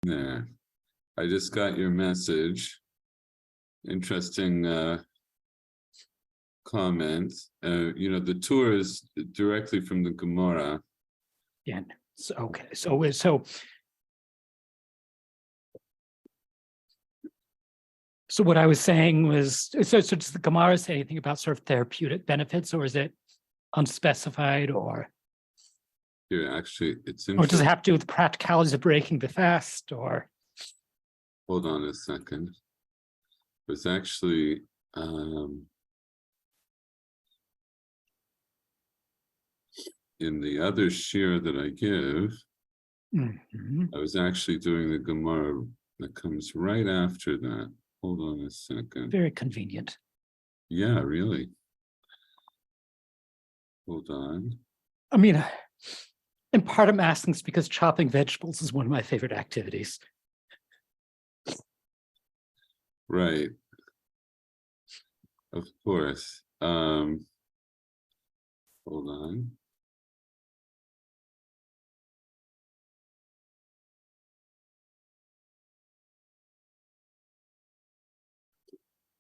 There. I just got your message. Interesting comment. The tour is directly from the Gemara. Yeah. So, okay. So what I was saying was, so does the Gemara say anything about sort of therapeutic benefits, or is it unspecified, or Here, actually, it's does it interesting. have to do with the practicalities of breaking the fast, or? Hold on a second. It's actually in the other shir that I give, I was actually doing the Gemara that comes right after that. Hold on a second. Very convenient. Yeah, really. Hold on. I mean, in part I'm asking this because chopping vegetables is one of my favorite activities. Right. Of course. Hold on.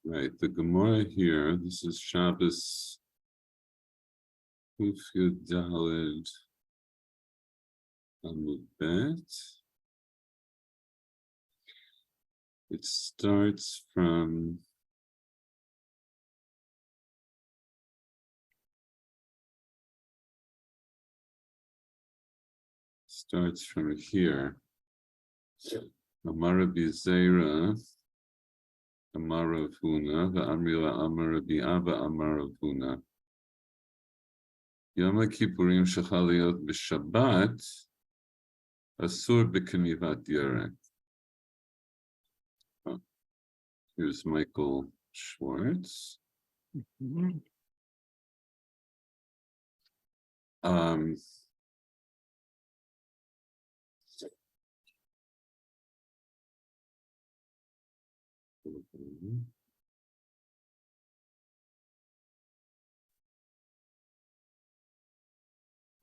Right, the Gemara here, this is Shabbos Kuf Yud Daled Amud Bet. It starts from here. Amara Bizera, Amara Vuna, Amrila Amara Bi'aba Amara Vuna. Yoma Kippurim Shechaliot B'Shabbat Asur B'Kenivat Yerek. Here's Michael Schwartz.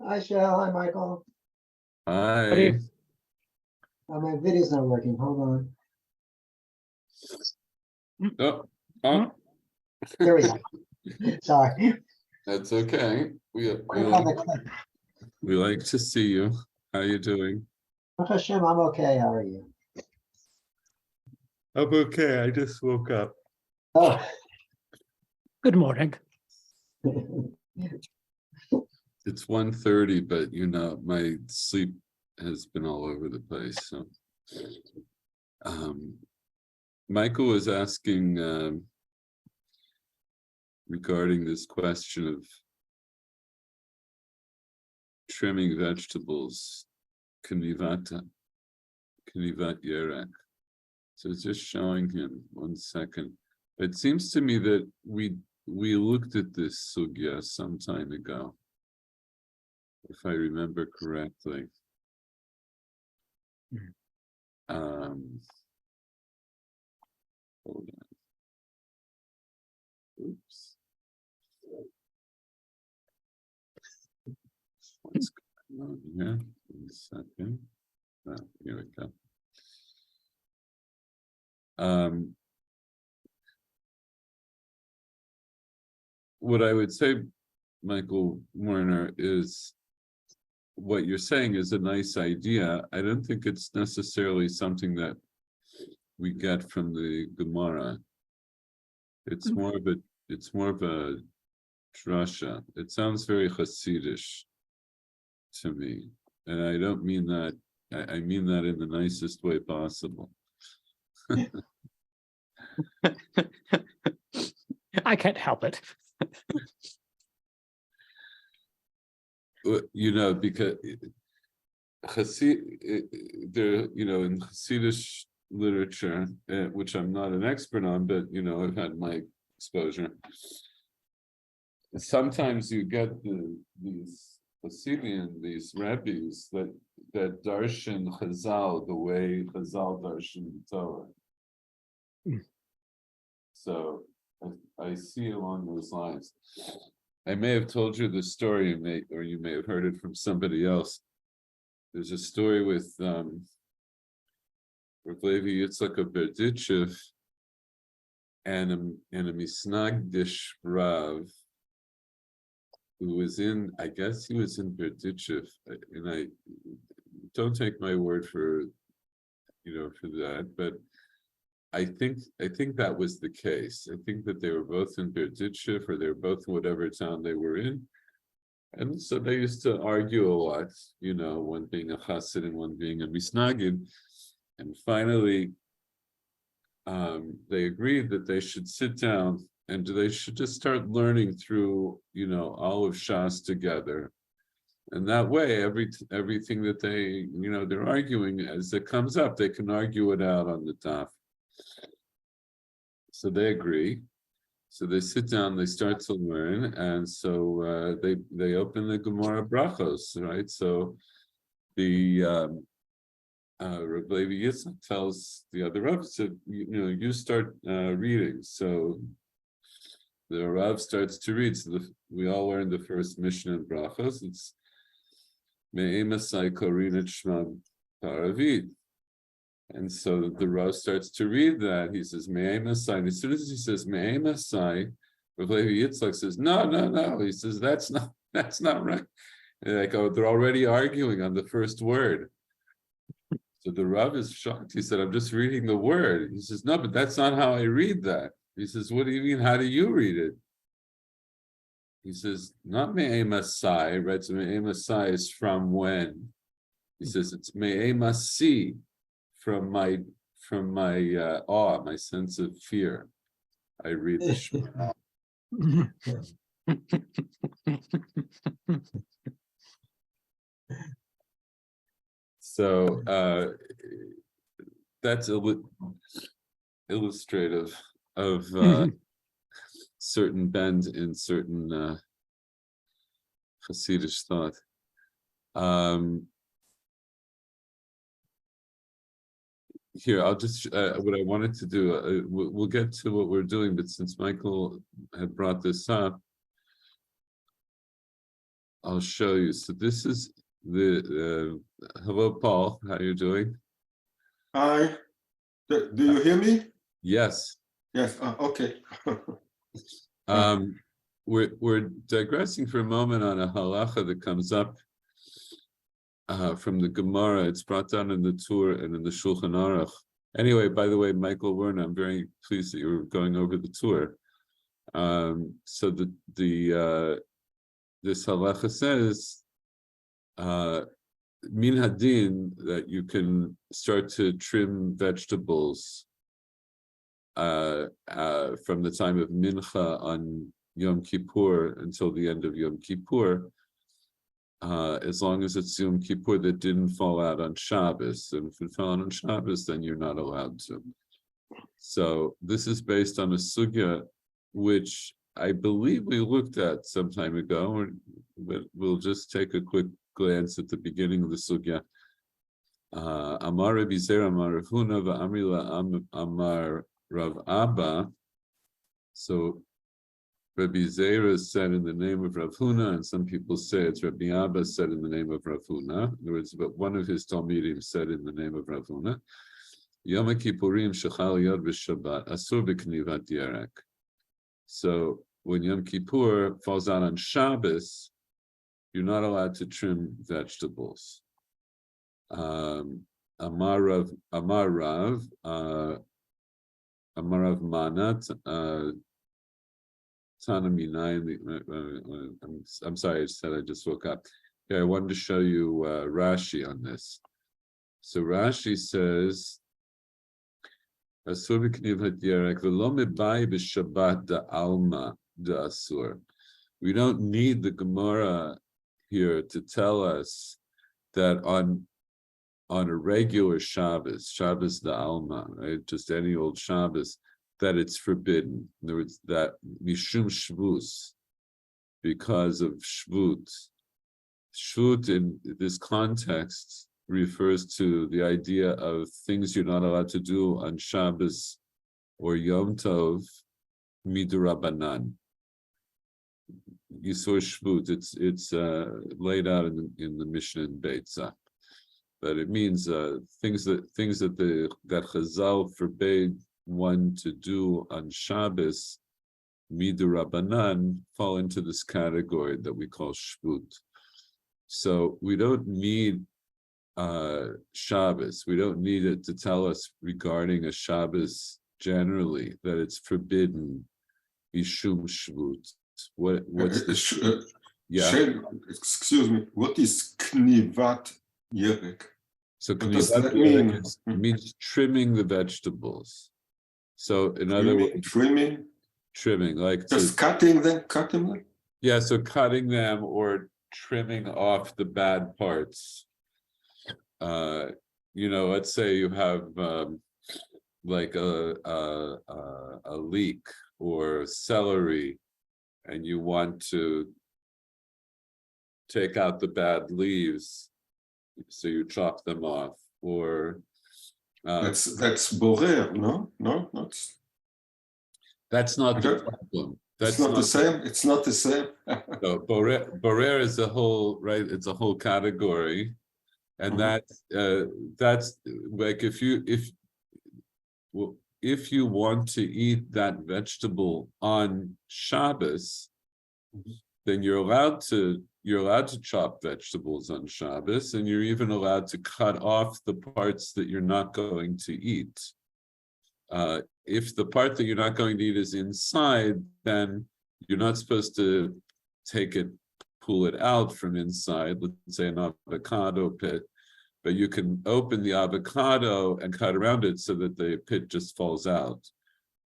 Hi, Shell. Hi, Michael. Hi. My video's not working. Hold on. Oh. There we go. Sorry. That's okay. We On the clip. like to see you. How you doing? Baruch Hashem, I'm okay. How are you? I'm okay. I just woke up. Oh. Good morning. It's 1:30, but my sleep has been all over the place. So Michael was asking regarding this question of trimming vegetables, knivat yerek. So it's just showing him 1 second. It seems to me that we looked at this sugya some time ago, if I remember correctly. Hold on. Oops. What's going on here? 1 second. Oh, here we go. What I would say, Michael Warner, is what you're saying is a nice idea. I don't think it's necessarily something that we get from the Gemara. It's more of a drasha. It sounds very Hasidish to me, and I don't mean that. I mean that in the nicest way possible. I can't help it. Because in Hasidish literature, which I'm not an expert on, but I've had my exposure. Sometimes you get these Hasidian, these rabbis that darshan Chazal the way Chazal darshan the Torah. So I see along those lines. I may have told you the story, or you may have heard it from somebody else. There's a story with Rav Levi Yitzchak of Berdichev, and a Misnagdish Rav who was in, I guess he was in Berdichev, and I don't take my word for, for that, but I think that was the case. I think that they were both in Berdichev, or they were both in whatever town they were in. And so they used to argue a lot, one being a chassid and one being a misnagid. And finally, they agreed that they should sit down and they should just start learning through, all of Shas together. And that way, everything that they, they're arguing, as it comes up, they can argue it out on the daf. So they agree. So they sit down, they start to learn, and so they open the Gemara Brachos, right? So the Rav Levi Yitzchak tells the other Rav, said, you start reading. So the Rav starts to read. So we all learned the first Mishnah in Brachos. It's Me'emasai Korinat Shma Paravid. And so the Rav starts to read that. He says, Me'emasai. And as soon as he says Me'emasai, Rav Levi Yitzchak says, no. He says, that's not right. And like, oh, they're already arguing on the first word. So the Rav is shocked. He said, I'm just reading the word. He says, no, but that's not how I read that. He says, what do you mean? How do you read it? He says, not Me'emasai, right? So Me'emasai is from when? He says, it's Me'emasi, from my awe, my sense of fear. I read the Shema. So that's illustrative of certain bend in certain Hasidic thought. Here, I'll just what I wanted to do. We'll get to what we're doing, but since Michael had brought this up, I'll show you. So this is the hello, Paul. How you doing? Hi. Do you hear me? Yes. Yes. Okay. We're digressing for a moment on a halacha that comes up from the Gemara. It's brought down in the Tur and in the Shulchan Aruch. Anyway, by the way, Michael Werner, I'm very pleased that you're going over the Tur. So this halacha says, min hadin, that you can start to trim vegetables from the time of Mincha on Yom Kippur until the end of Yom Kippur, as long as it's Yom Kippur that didn't fall out on Shabbos. And if it fell out on Shabbos, then you're not allowed to. So this is based on a sugya which I believe we looked at some time ago, but we'll just take a quick glance at the beginning of the sugya. Amar Rabbi Zera Amar Rav Huna v'Amrila Amar Rav Abba. So Rabbi Zera said in the name of Rav Huna, and some people say it's Rabbi Abba said in the name of Rav Huna. In other words, but one of his Talmidim said in the name of Rav Huna, Yoma Kippurim shechal yod b'Shabbat asur b'knivat yerek. So when Yom Kippur falls out on Shabbos, you're not allowed to trim vegetables. Amar Rav Manat, I'm sorry, I said I just woke up. Yeah, I wanted to show you Rashi on this. So Rashi says, Asur b'knivat yerek v'lo mebai b'Shabbat da'alma da'asur. We don't need the Gemara here to tell us that on a regular Shabbos da'alma, right, just any old Shabbos, that it's forbidden. In other words, that mishum shvus, because of shvut. Shvut in this context refers to the idea of things you're not allowed to do on Shabbos or Yom Tov midurabanan. Yisur shvut. It's laid out in the Mishnah in Beitzah. but it means things that that Chazal forbade one to do on Shabbos, midurabanan, fall into this category that we call shvut. So we don't need Shabbos. We don't need it to tell us regarding a Shabbos generally that it's forbidden. Mishum shvut. What's the yeah? Excuse me. What is knivat yerek? So What does knivat that mean? yerek means trimming the vegetables. So in other words, trimming, like just cutting them. Yeah, so cutting them or trimming off the bad parts. Let's say you have like a leek or celery, and you want to take out the bad leaves, so you chop them off. Or that's borer, no, that's not the problem. That's not the same. It's not the same. So borer is a whole, right? It's a whole category, and that's like if you want to eat that vegetable on Shabbos, then you're allowed to chop vegetables on Shabbos, and you're even allowed to cut off the parts that you're not going to eat. If the part that you're not going to eat is inside, then you're not supposed to pull it out from inside, let's say an avocado pit, but you can open the avocado and cut around it so that the pit just falls out.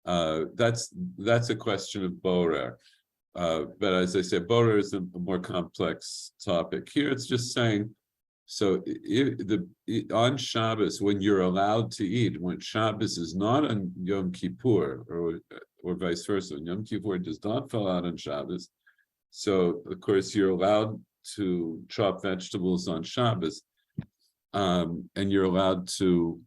That's a question of borer. But as I said, borer is a more complex topic. Here it's just saying, so on Shabbos, when you're allowed to eat, when Shabbos is not on Yom Kippur, or vice versa, when Yom Kippur does not fall out on Shabbos, so of course you're allowed to chop vegetables on Shabbos, and you're allowed to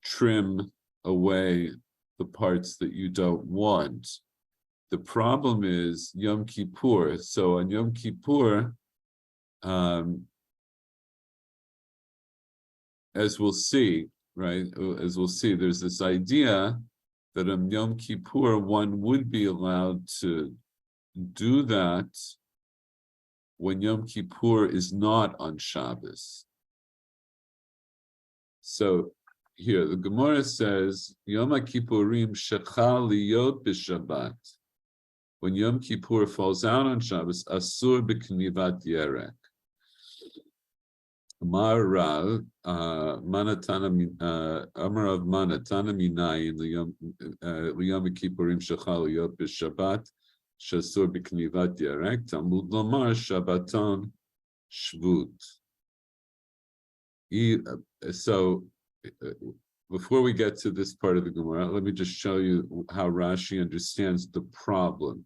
trim away the parts that you don't want. The problem is Yom Kippur. So on Yom Kippur, as we'll see, right? As we'll see, there's this idea that on Yom Kippur, one would be allowed to do that when Yom Kippur is not on Shabbos. So here, the Gemara says, Yom Kippurim shechal liyot b'Shabbat. When Yom Kippur falls out on Shabbos, asur b'knivat yerek. Amar Rav, Manatana Amarav Manatana Minayin Liyom Kippurim Shechal Liyot b'Shabbat Shasur b'Knivat Yerek Talmud Lomar Shabbaton Shvut. So before we get to this part of the Gemara, let me just show you how Rashi understands the problem.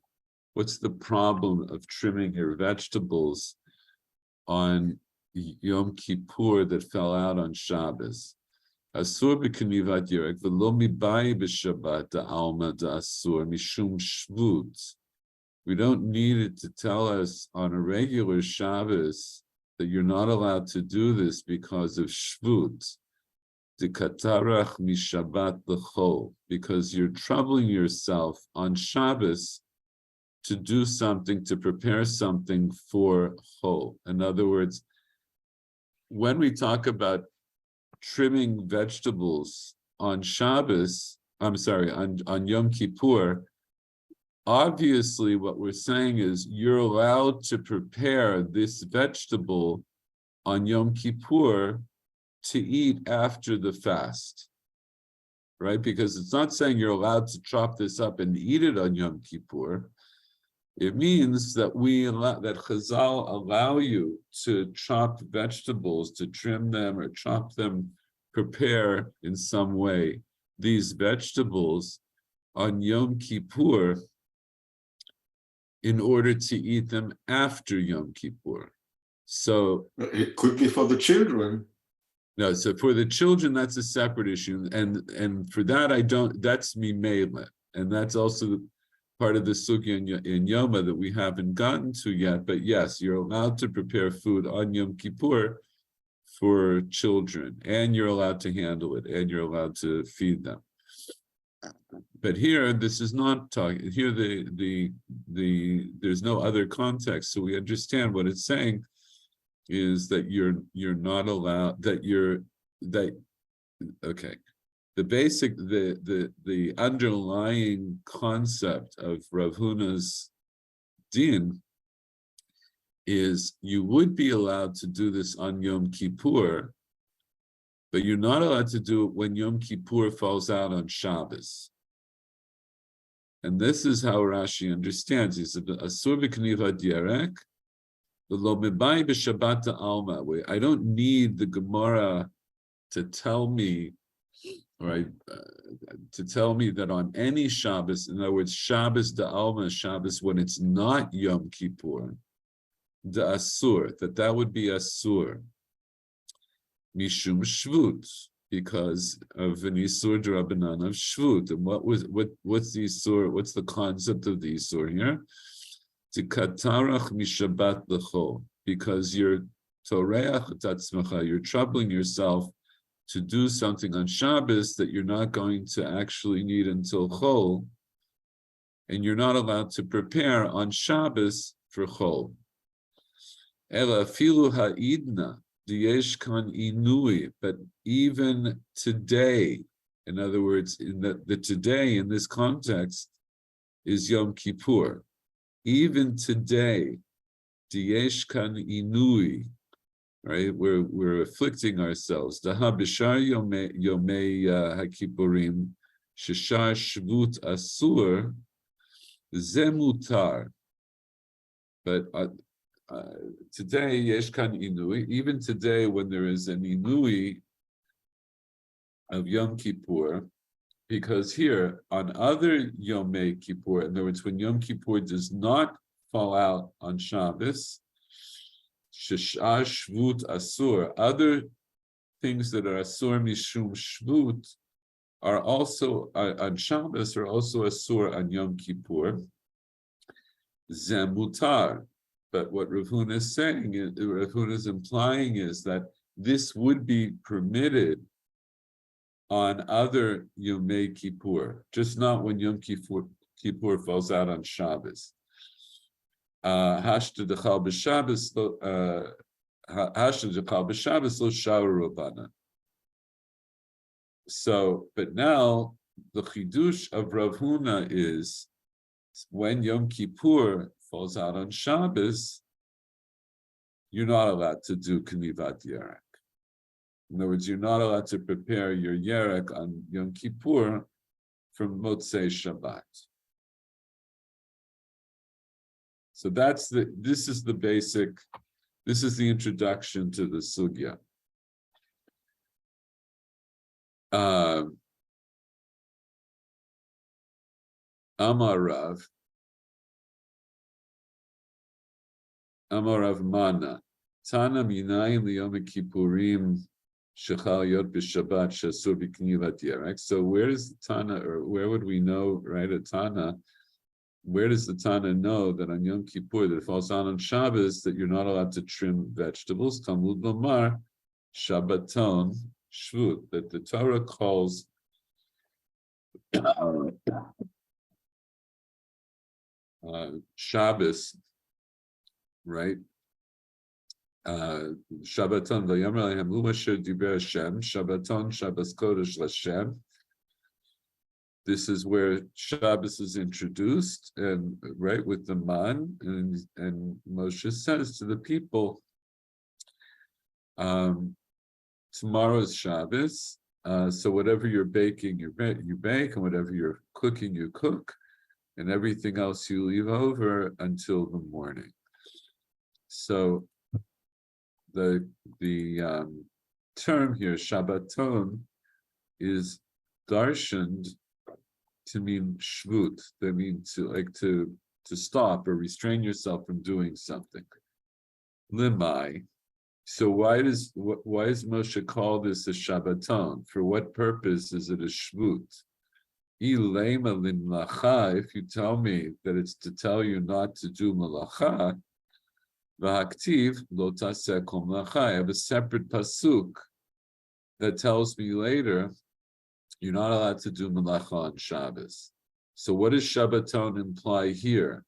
What's the problem of trimming your vegetables on Yom Kippur that fell out on Shabbos? Asur b'knivat yerek v'lo mibai b'Shabbat da'alma da'asur mishum shvut. We don't need it to tell us on a regular Shabbos that you're not allowed to do this because of shvut. Dikatarach mishabbat l'chol, because you're troubling yourself on Shabbos to do something, to prepare something for chol. In other words, when we talk about trimming vegetables on Shabbos, on Yom Kippur, obviously what we're saying is you're allowed to prepare this vegetable on Yom Kippur to eat after the fast, right? Because it's not saying you're allowed to chop this up and eat it on Yom Kippur. It means that that Chazal allow you to chop vegetables, to trim them or chop them, prepare in some way these vegetables on Yom Kippur in order to eat them after Yom Kippur. So it could be for the children. No, so for the children, that's a separate issue, and for that that's mimela, and that's also part of the sugya in Yoma that we haven't gotten to yet, but yes, you're allowed to prepare food on Yom Kippur for children, and you're allowed to handle it, and you're allowed to feed them. But here, this is not talking. Here, there's no other context, so we understand what it's saying is that you're not allowed, okay. The basic, the underlying concept of Rav Huna's din is you would be allowed to do this on Yom Kippur, but you're not allowed to do it when Yom Kippur falls out on Shabbos. And this is how Rashi understands. He said, "Asur v'kniva dierek, v'lo mebai b'Shabbat alma." I don't need the Gemara to tell me, right? To tell me that on any Shabbos, in other words, Shabbos de alma, Shabbos when it's not Yom Kippur, the asur, that would be asur. Mishum shvut, because of an isur d'Rabbanan of shvut. And what's the isur? What's the concept of the isur here? To katarach mishabat l'chol, because you're toreach tatzmecha, you're troubling yourself to do something on Shabbos that you're not going to actually need until chol, and you're not allowed to prepare on Shabbos for chol. Ela filu ha'idna. Inui, but even today, in other words, in the today in this context is Yom Kippur. Even today, Dieshkan Inui, right? We're afflicting ourselves. Daha b'shar yomei haKippurim, sheshar shvut asur, zemutar. But today, Yeshkan Inui, even today when there is an Inui of Yom Kippur, because here on other Yomei Kippur, in other words, when Yom Kippur does not fall out on Shabbos, Sheshar Shvut Asur, other things that are Asur Mishum Shvut are also on Shabbos, are also Asur on Yom Kippur, Zemutar. But what Rav Huna is saying, Rav Huna is implying is that this would be permitted on other Yomei Kippur, just not when Yom Kippur falls out on Shabbos. Hashta dechal b'Shabbos lo shaur Rabbana. So, but now the chidush of Rav Huna is when Yom Kippur falls out on Shabbos, you're not allowed to do Knivat Yerek. In other words, you're not allowed to prepare your Yerek on Yom Kippur from Motzei Shabbat. So this is the introduction to the Sugya. Amar Rav Mana, Tana Minayim Liyom Kippurim Shechal Yot B'Shabbat Shasur B'Knivat Yerek. So where is the Tana, or where would we know, right, a Tana? Where does the Tana know that on Yom Kippur, that it falls on Shabbos, that you're not allowed to trim vegetables? Talmud Lomar Shabbaton Shvut, that the Torah calls Shabbos, right? Shabbaton v'yomer lehem u'asher diber Hashem, Shabbaton Shabbos Kodesh L'Shem. This is where Shabbos is introduced, and right with the man, and Moshe says to the people, tomorrow's Shabbos, so whatever you're baking, you bake, and whatever you're cooking, you cook, and everything else you leave over until the morning. So the term here, Shabbaton, is darshaned to mean shvut. They mean to stop or restrain yourself from doing something. Limai. So why does Moshe call this a Shabbaton? For what purpose is it a shvut? Ilema limlacha, if you tell me that it's to tell you not to do malacha, v'haktiv lo taseh kol malacha. I have a separate pasuk that tells me later you're not allowed to do malacha on Shabbos. So what does Shabbaton imply here?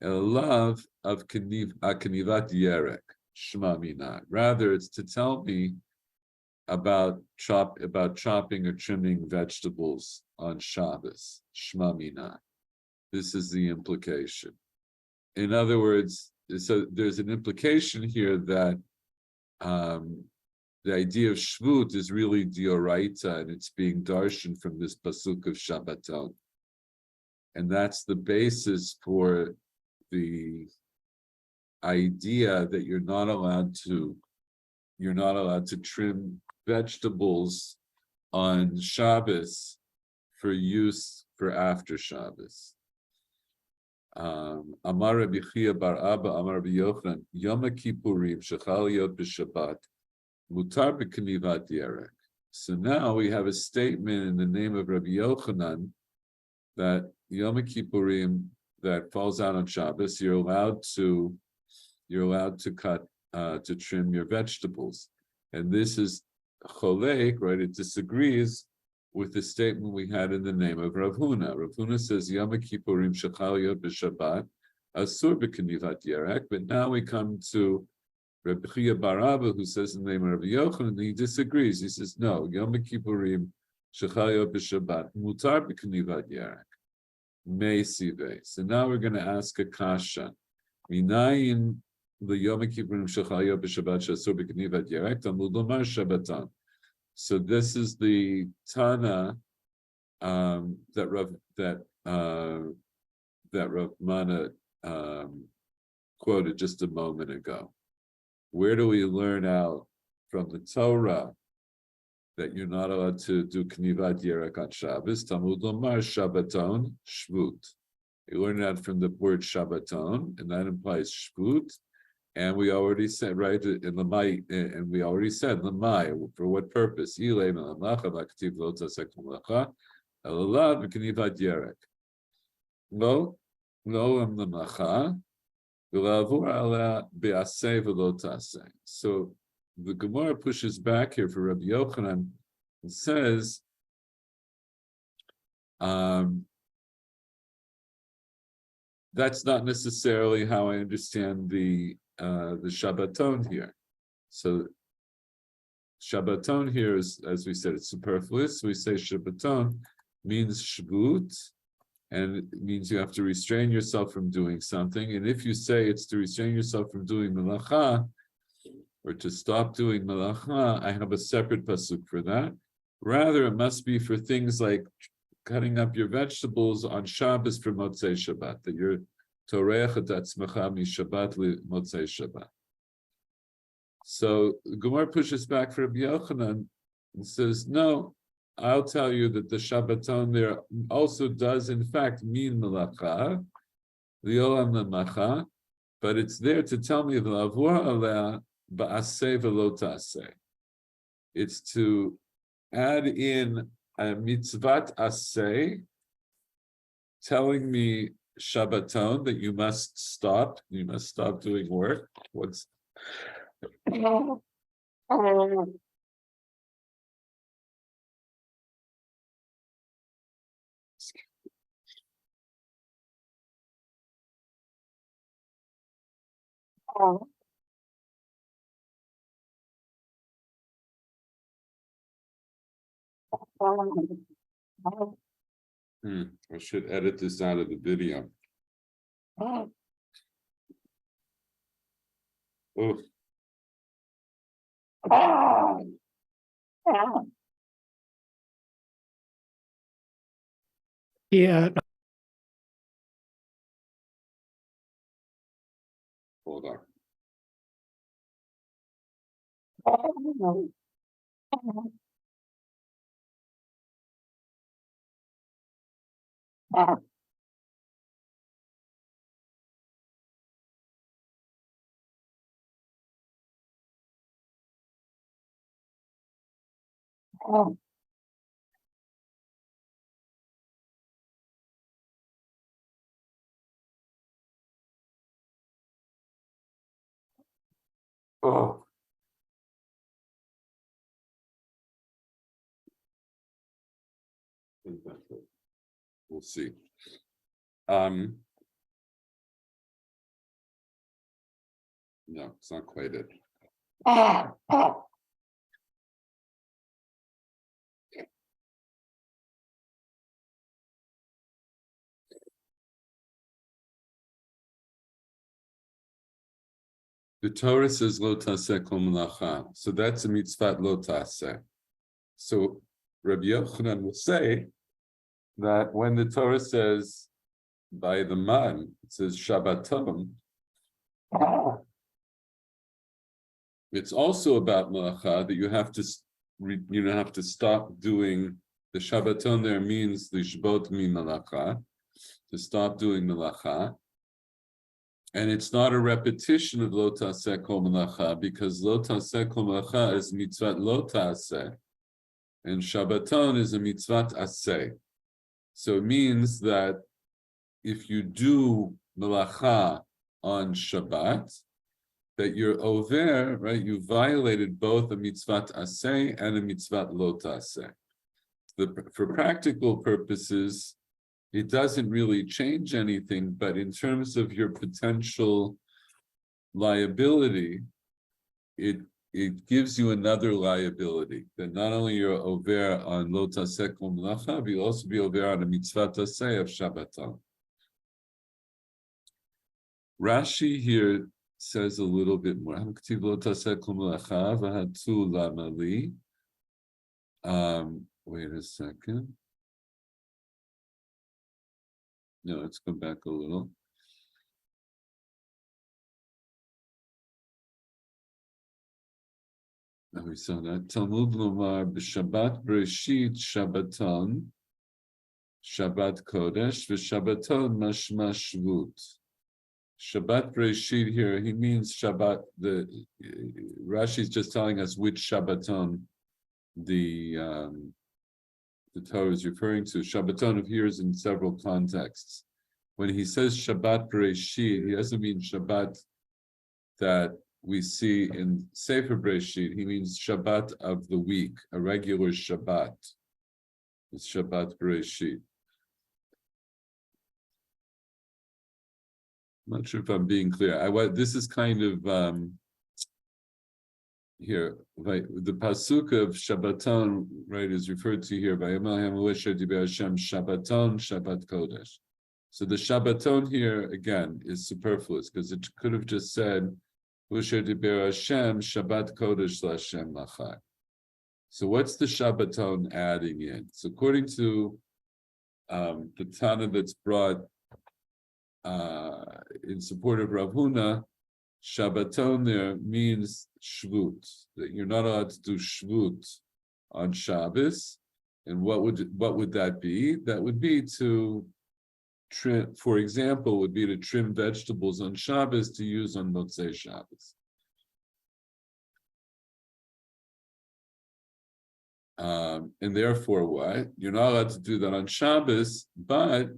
A love of kanivat yerek, shma mina. Rather, it's to tell me about chopping or trimming vegetables on Shabbos, shma mina. This is the implication. In other words, so there's an implication here that the idea of shvut is really dioraita, and it's being darshan from this pasuk of Shabbaton, and that's the basis for the idea that you're not allowed to trim vegetables on Shabbos for use for after Shabbos. Amar Rabbi Chia bar Abba, Amar Rabbi Yochanan, Yoma Kippurim shechal yot b'Shabbat, mutar b'knivat yerek. So now we have a statement in the name of Rabbi Yochanan that Yom Kippurim that falls out on Shabbos, you're allowed to cut to trim your vegetables, and this is cholek, right? It disagrees with the statement we had in the name of Rav Huna. Rav Huna says Yom Kippurim shechal yot b'Shabbat asur b'knivat yerek, but now we come to Rabbi Chia bar Abba, who says in the name of Rabbi Yochanan, he disagrees. He says no, Yom Kippurim shechal yot b'Shabbat mutar b'knivat yerek. Meisive. So now we're going to ask a kasha. Minayin the Yom Kippurim shechal yot b'Shabbat shasur b'knivat yerek tamud lomar Shabbaton. So this is the Tana that Rav Mana quoted just a moment ago. Where do we learn out from the Torah that you're not allowed to do knivat yerek on Shabbos? Tamud lomar Shabbaton shvut. You learn that from the word Shabbaton, and that implies shvut. And we already said, right, in Lamai, and we already said Lamai, for what purpose? Lo am lamacha, so the Gemara pushes back here for Rabbi Yochanan and says, that's not necessarily how I understand the Shabbaton here. So Shabbaton here is, as we said, it's superfluous. We say Shabbaton means shvut, and it means you have to restrain yourself from doing something. And if you say it's to restrain yourself from doing melacha, or to stop doing melacha, I have a separate pasuk for that. Rather, it must be for things like cutting up your vegetables on Shabbos for Motzei Shabbat, that you're toreach et atzmecha mishabbat li Motzei Shabbat. So the Gemara pushes back for Rabbi Yochanan and says, no, I'll tell you that the Shabbaton there also does in fact mean melacha, liolam lemacha, but it's there to tell me v'lavur aleh ba'aseh v'lo ta'aseh. It's to add in a mitzvat aseh, telling me Shabbaton that you must stop doing work. What's I should edit this out of the video. Oh. Yeah, Hold on. Oh. We'll see. No, it's not quite it. The Torah says lo taseh kol melacha, so that's a mitzvah lo taseh. So Rabbi Yochanan will say that when the Torah says by the man, it says Shabbaton, it's also about melacha that you have to have to stop doing the Shabbaton. There means lishbot mi melacha, to stop doing melacha. And it's not a repetition of lo taseh kol melacha, because lo taseh kol melacha is mitzvah lo taseh, and Shabbaton is a mitzvah aseh. So it means that if you do melacha on Shabbat, that you're over, right? You violated both a mitzvah aseh and a mitzvah lo taseh. For practical purposes, it doesn't really change anything, but in terms of your potential liability, it gives you another liability, that not only you're over on lo taseh kol melacha, but you'll also be over on a mitzvah taseh of Shabbaton. Rashi here says a little bit more. Wait a second. No, let's go back a little. Now we saw that. Talmud Lomar b'Shabbat Bereshit Shabbaton, Shabbat Kodesh, v'Shabbaton Mashma Shvut. Shabbat Bereshit here, he means Shabbat. Rashi is just telling us which Shabbaton the Torah is referring to. Shabbaton appears in several contexts. When he says Shabbat Bereshit, he doesn't mean Shabbat that we see in Sefer Bereshit. He means Shabbat of the week, a regular Shabbat. It's Shabbat Bereshit. I'm not sure if I'm being clear. This is kind of here, right? The pasuk of Shabbaton, right, is referred to here by Shabbaton, Shabbat Kodesh. So the Shabbaton here again is superfluous, because it could have just said Shabbat Kodesh Lashem Lachai. So what's the Shabbaton adding in? So according to the Tana that's brought in support of Rav Huna, Shabbaton there means Shvut, that you're not allowed to do Shvut on Shabbos. And what would that be? That would be to trim, for example, would be to trim vegetables on Shabbos to use on Motzei Shabbos. And therefore what? You're not allowed to do that on Shabbos, but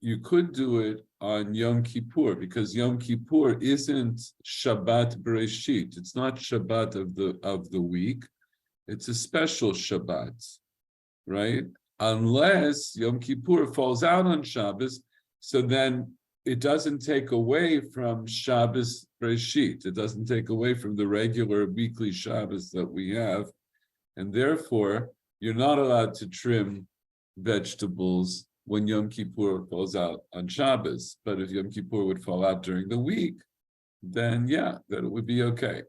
you could do it on Yom Kippur, because Yom Kippur isn't Shabbat Bereshit. It's not Shabbat of the week. It's a special Shabbat, right? Unless Yom Kippur falls out on Shabbos, so then it doesn't take away from Shabbos Bereshit. It doesn't take away from the regular weekly Shabbos that we have, and therefore you're not allowed to trim vegetables when Yom Kippur falls out on Shabbos. But if Yom Kippur would fall out during the week, then yeah, that it would be okay,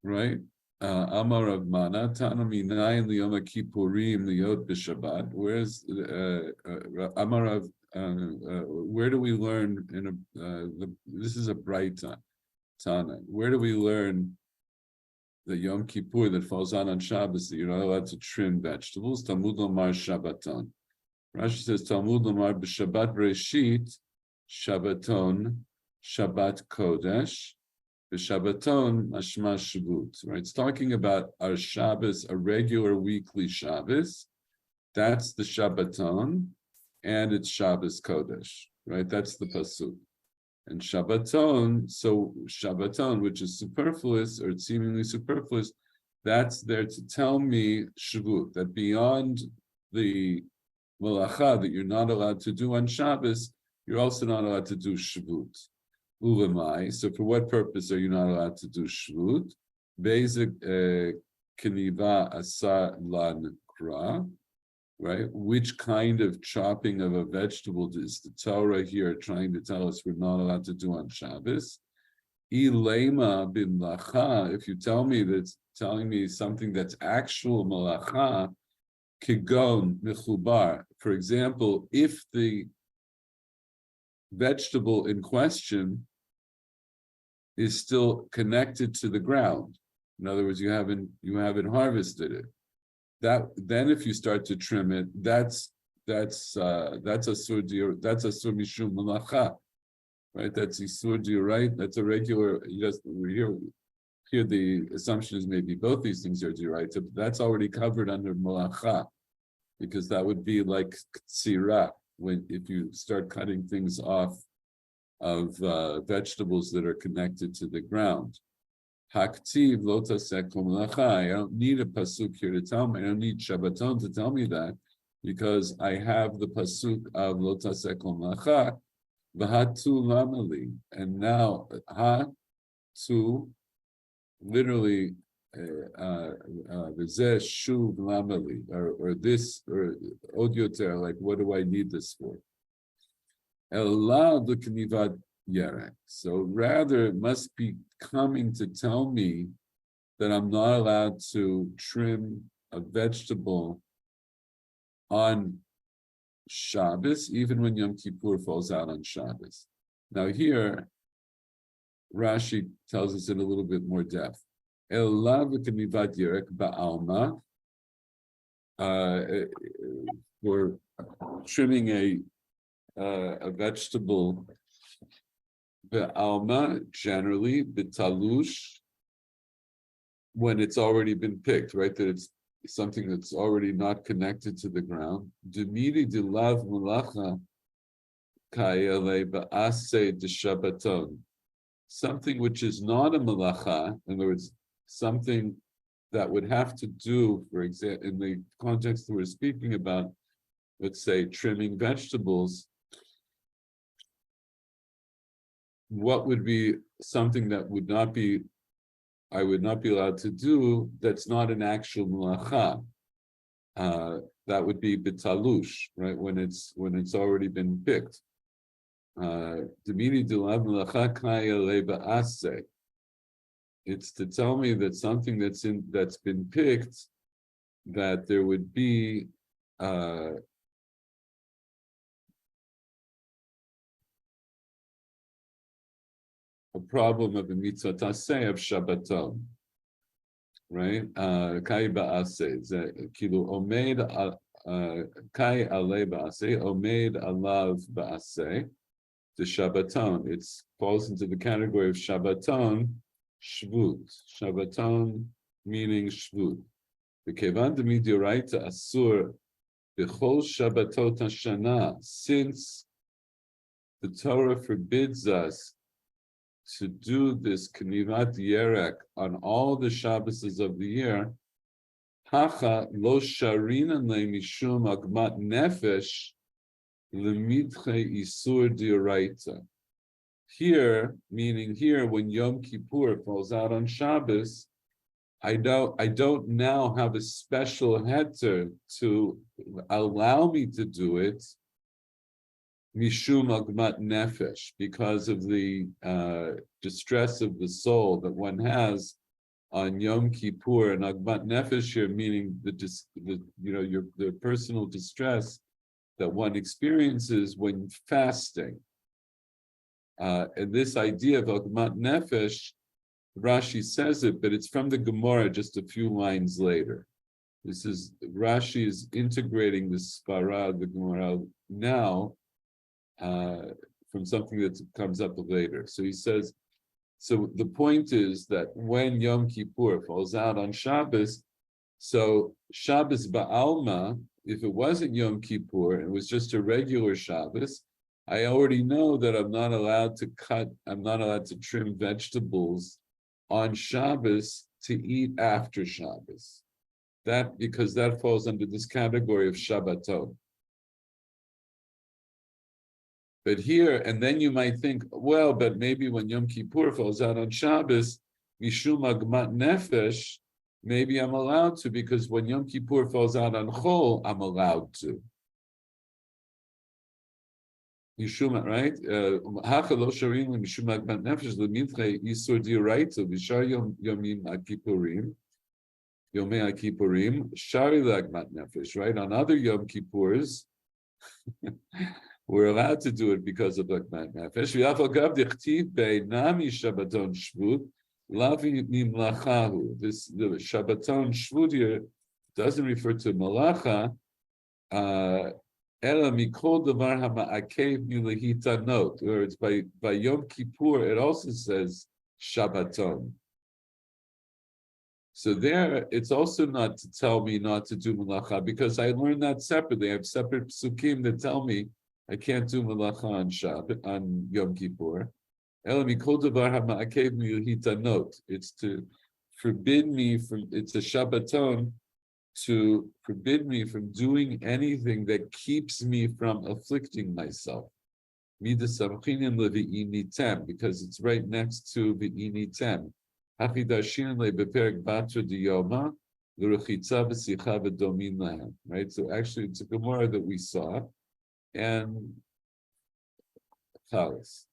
right? Amar Rav Mana, Tana Minayin Liyom Kippurim Liyot b'Shabbat. Where's Amar Rav? Where do we learn this is a bright Tana. Where do we learn the Yom Kippur that falls out on Shabbos that you're not allowed to trim vegetables? Talmud Lomar Shabbaton. Rashi says Talmud Lomar b'Shabbat Bereshit Shabbaton Shabbat Kodesh b'Shabbaton Mashma Shvut. Right, it's talking about our Shabbos, a regular weekly Shabbos. That's the Shabbaton, and it's Shabbos Kodesh. Right, that's the pasuk. And Shabbaton, so Shabbaton, which is superfluous or seemingly superfluous, that's there to tell me Shavut, that beyond the Malacha that you're not allowed to do on Shabbos, you're also not allowed to do Shavut. Ulamai, so for what purpose are you not allowed to do Shavut? Basic Keniva Asa Lan Kra, right? Which kind of chopping of a vegetable is the Torah here trying to tell us we're not allowed to do on Shabbos? Ilema bin lacha, if you tell me that's telling me something that's actual malacha, kigon mechubar. For example, if the vegetable in question is still connected to the ground, in other words, you haven't harvested it. That then, if you start to trim it, that's a sur mishum malacha, right? That's isur, right? That's a regular. Here the assumption is maybe both these things are right. So that's already covered under malacha, because that would be like tzira, if you start cutting things off of vegetables that are connected to the ground. Haktiv lo tasek malacha. I don't need a pasuk here to tell me. I don't need Shabbaton to tell me that, because I have the pasuk of lo tasek malacha v'hatu lamali. And now hatu literally v'zeh shuv lamali, or this, or odyoter, like what do I need this for? Elav l'knivat yerek. So rather, it must be coming to tell me that I'm not allowed to trim a vegetable on Shabbos, even when Yom Kippur falls out on Shabbos. Now here, Rashi tells us in a little bit more depth. Elav l'knivat yerek ba'alma, for trimming a vegetable. Be'alma, generally, betalush, when it's already been picked, right? That it's something that's already not connected to the ground. Demiri dilav malacha kayele ba'ase de Shabbaton. Something which is not a malacha, in other words, something that would have to do, for example, in the context that we're speaking about, let's say trimming vegetables. What would be something that I would not be allowed to do that's not an actual malacha? That would be bitalush, right? When it's already been picked. It's to tell me that something that's been picked, that there would be a problem of a mitzvah taseh of Shabbaton, right? Kai ba'aseh, kilu omed kai ale ba'aseh, omed alav ba'aseh, the Shabbaton. It falls into the category of Shabbaton, Shvut. Shabbaton meaning Shvut. The kevan d'midoraita asur b'chol Shabbatot hashana, since the Torah forbids us to do this knivat yerek on all the Shabbos of the year, hacha lo sharinan le mishum agmat nefesh lemidche isur dioraita. Here, meaning here, when Yom Kippur falls out on Shabbos, I don't now have a special heter to allow me to do it, mishum agmat nefesh, because of the distress of the soul that one has on Yom Kippur. And agmat nefesh here meaning the personal distress that one experiences when fasting. And this idea of agmat nefesh, Rashi says it, but it's from the Gemara just a few lines later. This is Rashi is integrating the Spara, the Gemara now, from something that comes up later. So he says, so the point is that when Yom Kippur falls out on Shabbos, so Shabbos Ba'alma, if it wasn't Yom Kippur, it was just a regular Shabbos, I already know that I'm not allowed to trim vegetables on Shabbos to eat after Shabbos. Because that falls under this category of Shabbaton. But here, and then you might think, well, but maybe when Yom Kippur falls out on Shabbos, Mishum Agmat Nefesh, maybe I'm allowed to, because when Yom Kippur falls out on Chol, I'm allowed to. Mishum, right? Hachalo Sharim Mishum Agmat Nefesh Lemitche Isur Diraito Bishar Yomim Akippurim Yomei Akippurim Shari Agmat Nefesh. Right, on other Yom Kippurs. We're allowed to do it because of Agmat Nefesh. This the Shabbaton Shvut here doesn't refer to Malacha. Ela mikol davar hama'akev milehita note, or it's by Yom Kippur. It also says Shabbaton. So there, it's also not to tell me not to do Malacha, because I learned that separately. I have separate psukim that tell me I can't do Malacha on Shabbat, on Yom Kippur. It's to forbid me from, it's a Shabbaton to forbid me from doing anything that keeps me from afflicting myself. Because it's right next to V'initem. Right? So actually it's a Gemara that we saw. And Chalas.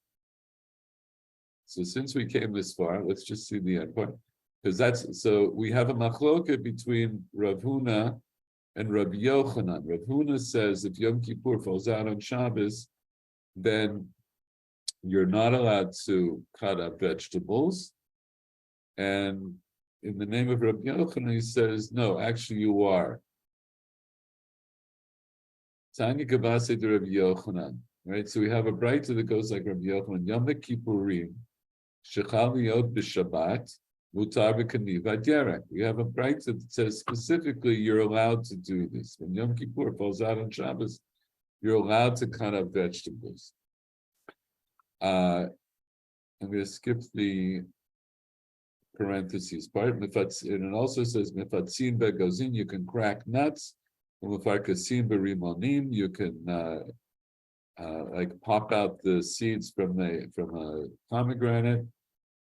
So since we came this far, let's just see the end part. Because so we have a machloka between Rav Huna and Rabbi Yochanan. Rav Huna says if Yom Kippur falls out on Shabbos, then you're not allowed to cut up vegetables. And in the name of Rabbi Yochanan, he says, no, actually you are. Tanya Kabase to Rabbi Yochanan, right? So we have a braita that goes like Rabbi Yochanan, Yom Kippurim, Shechal Yod b'Shabbat, Mutar b'Kaniva Derek. We have a braita that says specifically you're allowed to do this. When Yom Kippur falls out on Shabbos, you're allowed to cut up vegetables. I'm going to skip the parentheses part. And it also says Mefatzin begozin, you can crack nuts. You can like pop out the seeds from a pomegranate.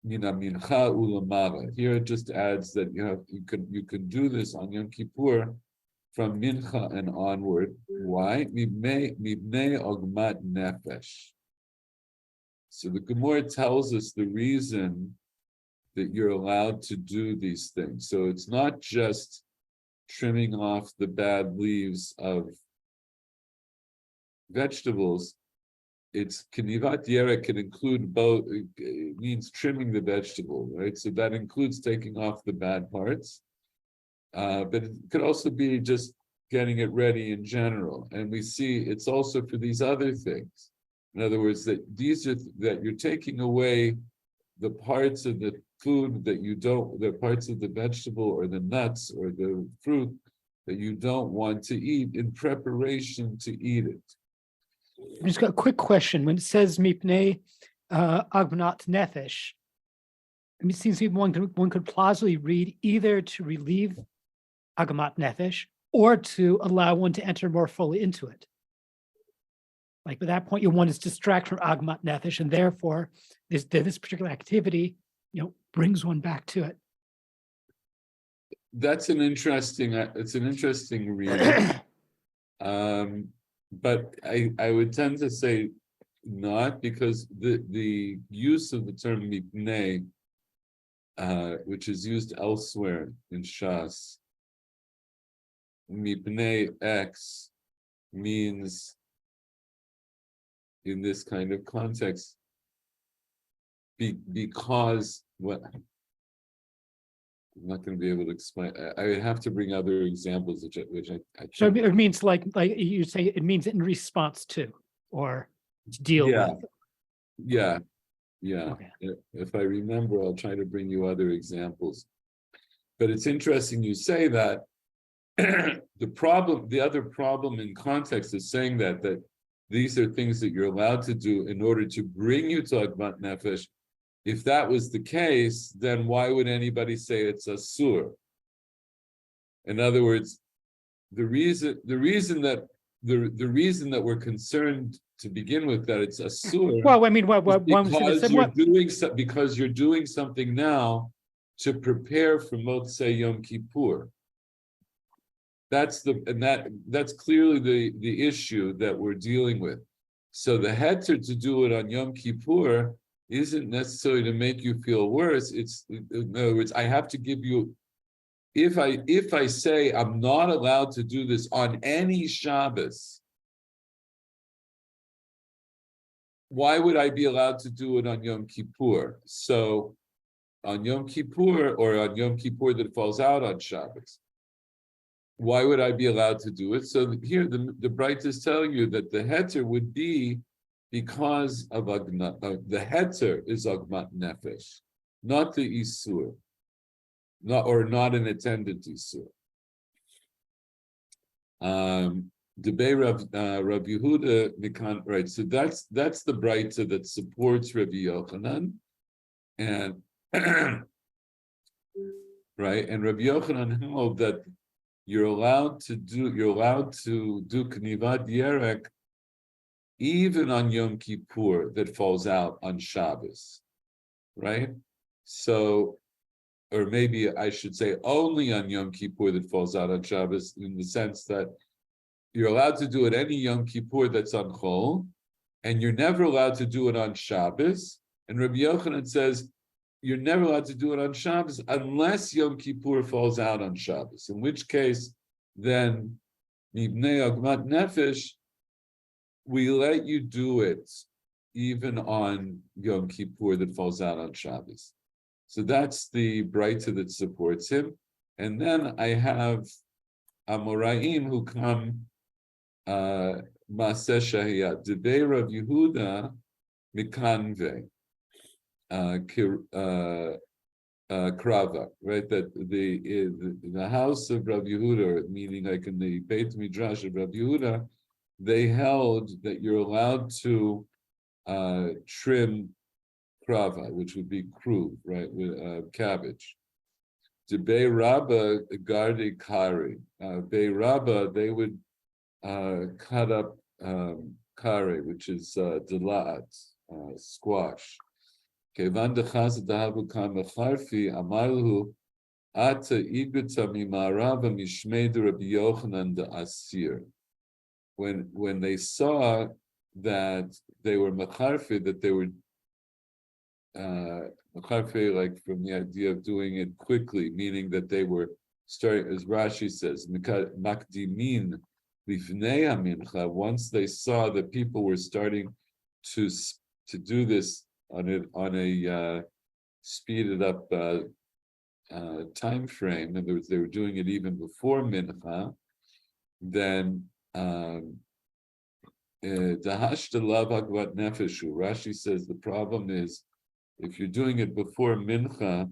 Here it just adds that you can do this on Yom Kippur from mincha and onward. Why? So the Gemara tells us the reason that you're allowed to do these things. So it's not just trimming off the bad leaves of vegetables. It's knivat yerek can include both. It means trimming the vegetable, right? So that includes taking off the bad parts, but it could also be just getting it ready in general. And we see it's also for these other things. In other words, that that you're taking away the parts of the food that you don't, the parts of the vegetable or the nuts or the fruit that you don't want to eat in preparation to eat it. I just got a quick question. When it says mipnei agnat nefesh, it seems one could plausibly read either to relieve agmat nefesh or to allow one to enter more fully into it. Like at that point, you want to distract from agmat nefesh, and therefore this particular activity, brings one back to it. It's an interesting reading. But I would tend to say not, because the use of the term mipnei, which is used elsewhere in Shas, mipnei X means, in this kind of context, because what I'm not going to be able to explain. I would have to bring other examples, which I So it means like you say, it means in response to or to deal with. Yeah. Okay. If I remember, I'll try to bring you other examples. But it's interesting you say that. The other problem in context is saying that these are things that you're allowed to do in order to bring you to Agmat Nefesh. If that was the case, then why would anybody say it's asur? In other words, the reason that we're concerned to begin with that it's asur. Well, I mean, what is one should have said, because you're doing something now to prepare for Motzei Yom Kippur. That's clearly the issue that we're dealing with. So the heter to do it on Yom Kippur isn't necessarily to make you feel worse. It's, in other words, I have to give you, if I say I'm not allowed to do this on any Shabbos, why would I be allowed to do it on Yom Kippur? So on Yom Kippur, or on Yom Kippur that falls out on Shabbos, why would I be allowed to do it? So here the Bright is telling you that the heter would be because of the heter is Agmat Nefesh, not the Isur, not an attendant Isur. Debay Rav Yehuda, right? So that's the Breita that supports Rabbi Yochanan, and right, and Rabbi Yochanan held that you're allowed to do Knivat Yerek even on Yom Kippur that falls out on Shabbos, right? So, or maybe I should say only on Yom Kippur that falls out on Shabbos, in the sense that you're allowed to do it any Yom Kippur that's on Chol, and you're never allowed to do it on Shabbos. And Rabbi Yochanan says you're never allowed to do it on Shabbos unless Yom Kippur falls out on Shabbos, in which case then Mibnei Agmat Nefesh, we let you do it even on Yom Kippur that falls out on Shabbos. So that's the Breita that supports him. And then I have Amoraim who come Maseh Shahiyat, Debei Rav Yehuda Mikanve, Krava, right? That the house of Rav Yehuda, meaning like in the Beit Midrash of Rav Yehuda, they held that you're allowed to trim krava, which would be kruv, right, with cabbage. To Bei Rabba Gardi Kari, Bei Rabba, they would cut up kari, which is delat, squash. Kevan dechaz dahabu kam mecharfi amarhu ata iguta mimarava mishmeid Rabbi Yochanan de Asir. When they saw that they were mecharfi, that they were mecharfi, like from the idea of doing it quickly, meaning that they were starting, as Rashi says, makdimin lifnei hamincha. Once they saw that people were starting to do this on a speeded up time frame, in other words, they were doing it even before mincha, then Rashi says the problem is if you're doing it before mincha,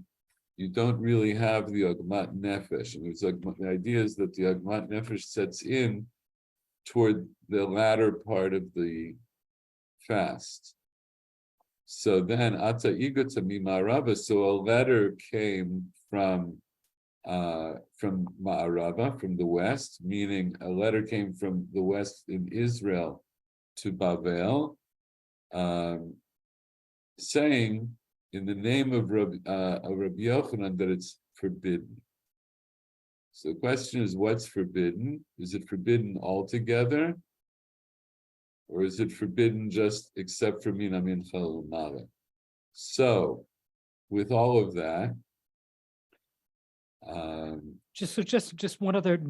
you don't really have the agmat nefesh. And the idea is that the agmat nefesh sets in toward the latter part of the fast. So then ata igata mimarava. So a letter came from Ma'arava, from the west, meaning a letter came from the west in Israel to Bavel, saying in the name of Rabbi Yochanan that it's forbidden. So the question is, what's forbidden? Is it forbidden altogether? Or is it forbidden just except for Mina Mincha L'Mala? So, with all of that, just one other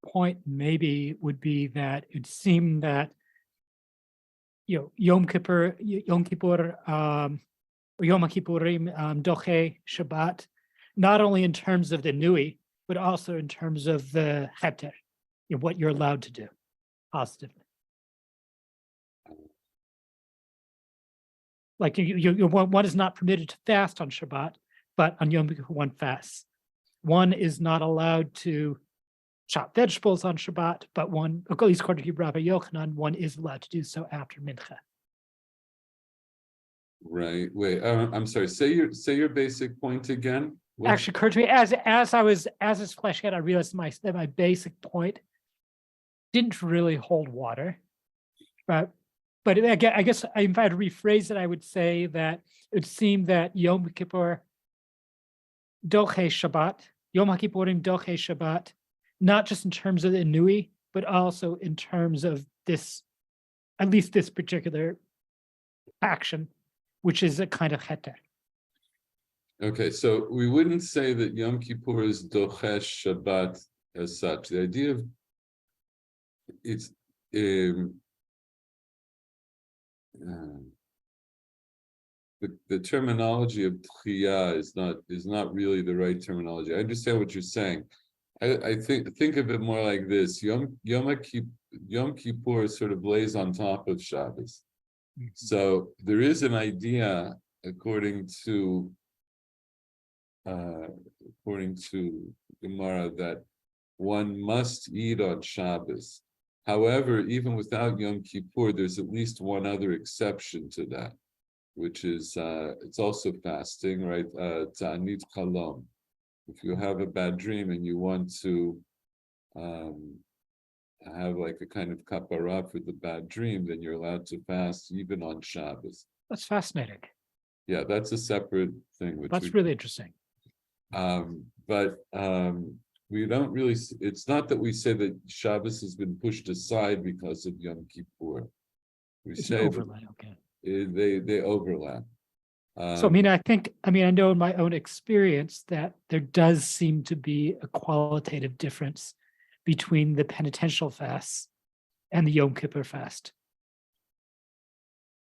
point maybe would be that it seemed that Yom Kippur, or Yom Kippurim, Doche Shabbat, not only in terms of the Nui, but also in terms of the Heter, what you're allowed to do positively. Like one is not permitted to fast on Shabbat, but on Yom Kippur one fasts. One is not allowed to chop vegetables on Shabbat, but one, at least according to Rabbi Yochanan, one is allowed to do so after mincha. Right, wait, I'm sorry, say your basic point again. What's- Actually occurred to me as it's fleshing out, I realized that my basic point didn't really hold water. But again, I guess if I had to rephrase it, I would say that it seemed that Yom Kippur Doche Shabbat, Yom HaKippurim Doche Shabbat, not just in terms of the Inui, but also in terms of this, at least this particular action, which is a kind of heter. Okay, so we wouldn't say that Yom Kippur is Dochesh Shabbat as such. The idea of it's the terminology of Tchiyah is not really the right terminology. I understand what you're saying. I think of it more like this: Yom Kippur sort of lays on top of Shabbos. So there is an idea, according to Gemara, that one must eat on Shabbos. However, even without Yom Kippur, there's at least one other exception to that, which is it's also fasting, right? Ta'anit Chalom. If you have a bad dream and you want to have like a kind of kapara for the bad dream, then you're allowed to fast even on Shabbos. That's fascinating. Yeah, that's a separate thing. Which That's really interesting. But we don't really. It's not that we say that Shabbos has been pushed aside because of Yom Kippur. We It's say an overlay. Okay. they overlap. So, I know in my own experience that there does seem to be a qualitative difference between the penitential fasts and the Yom Kippur fast.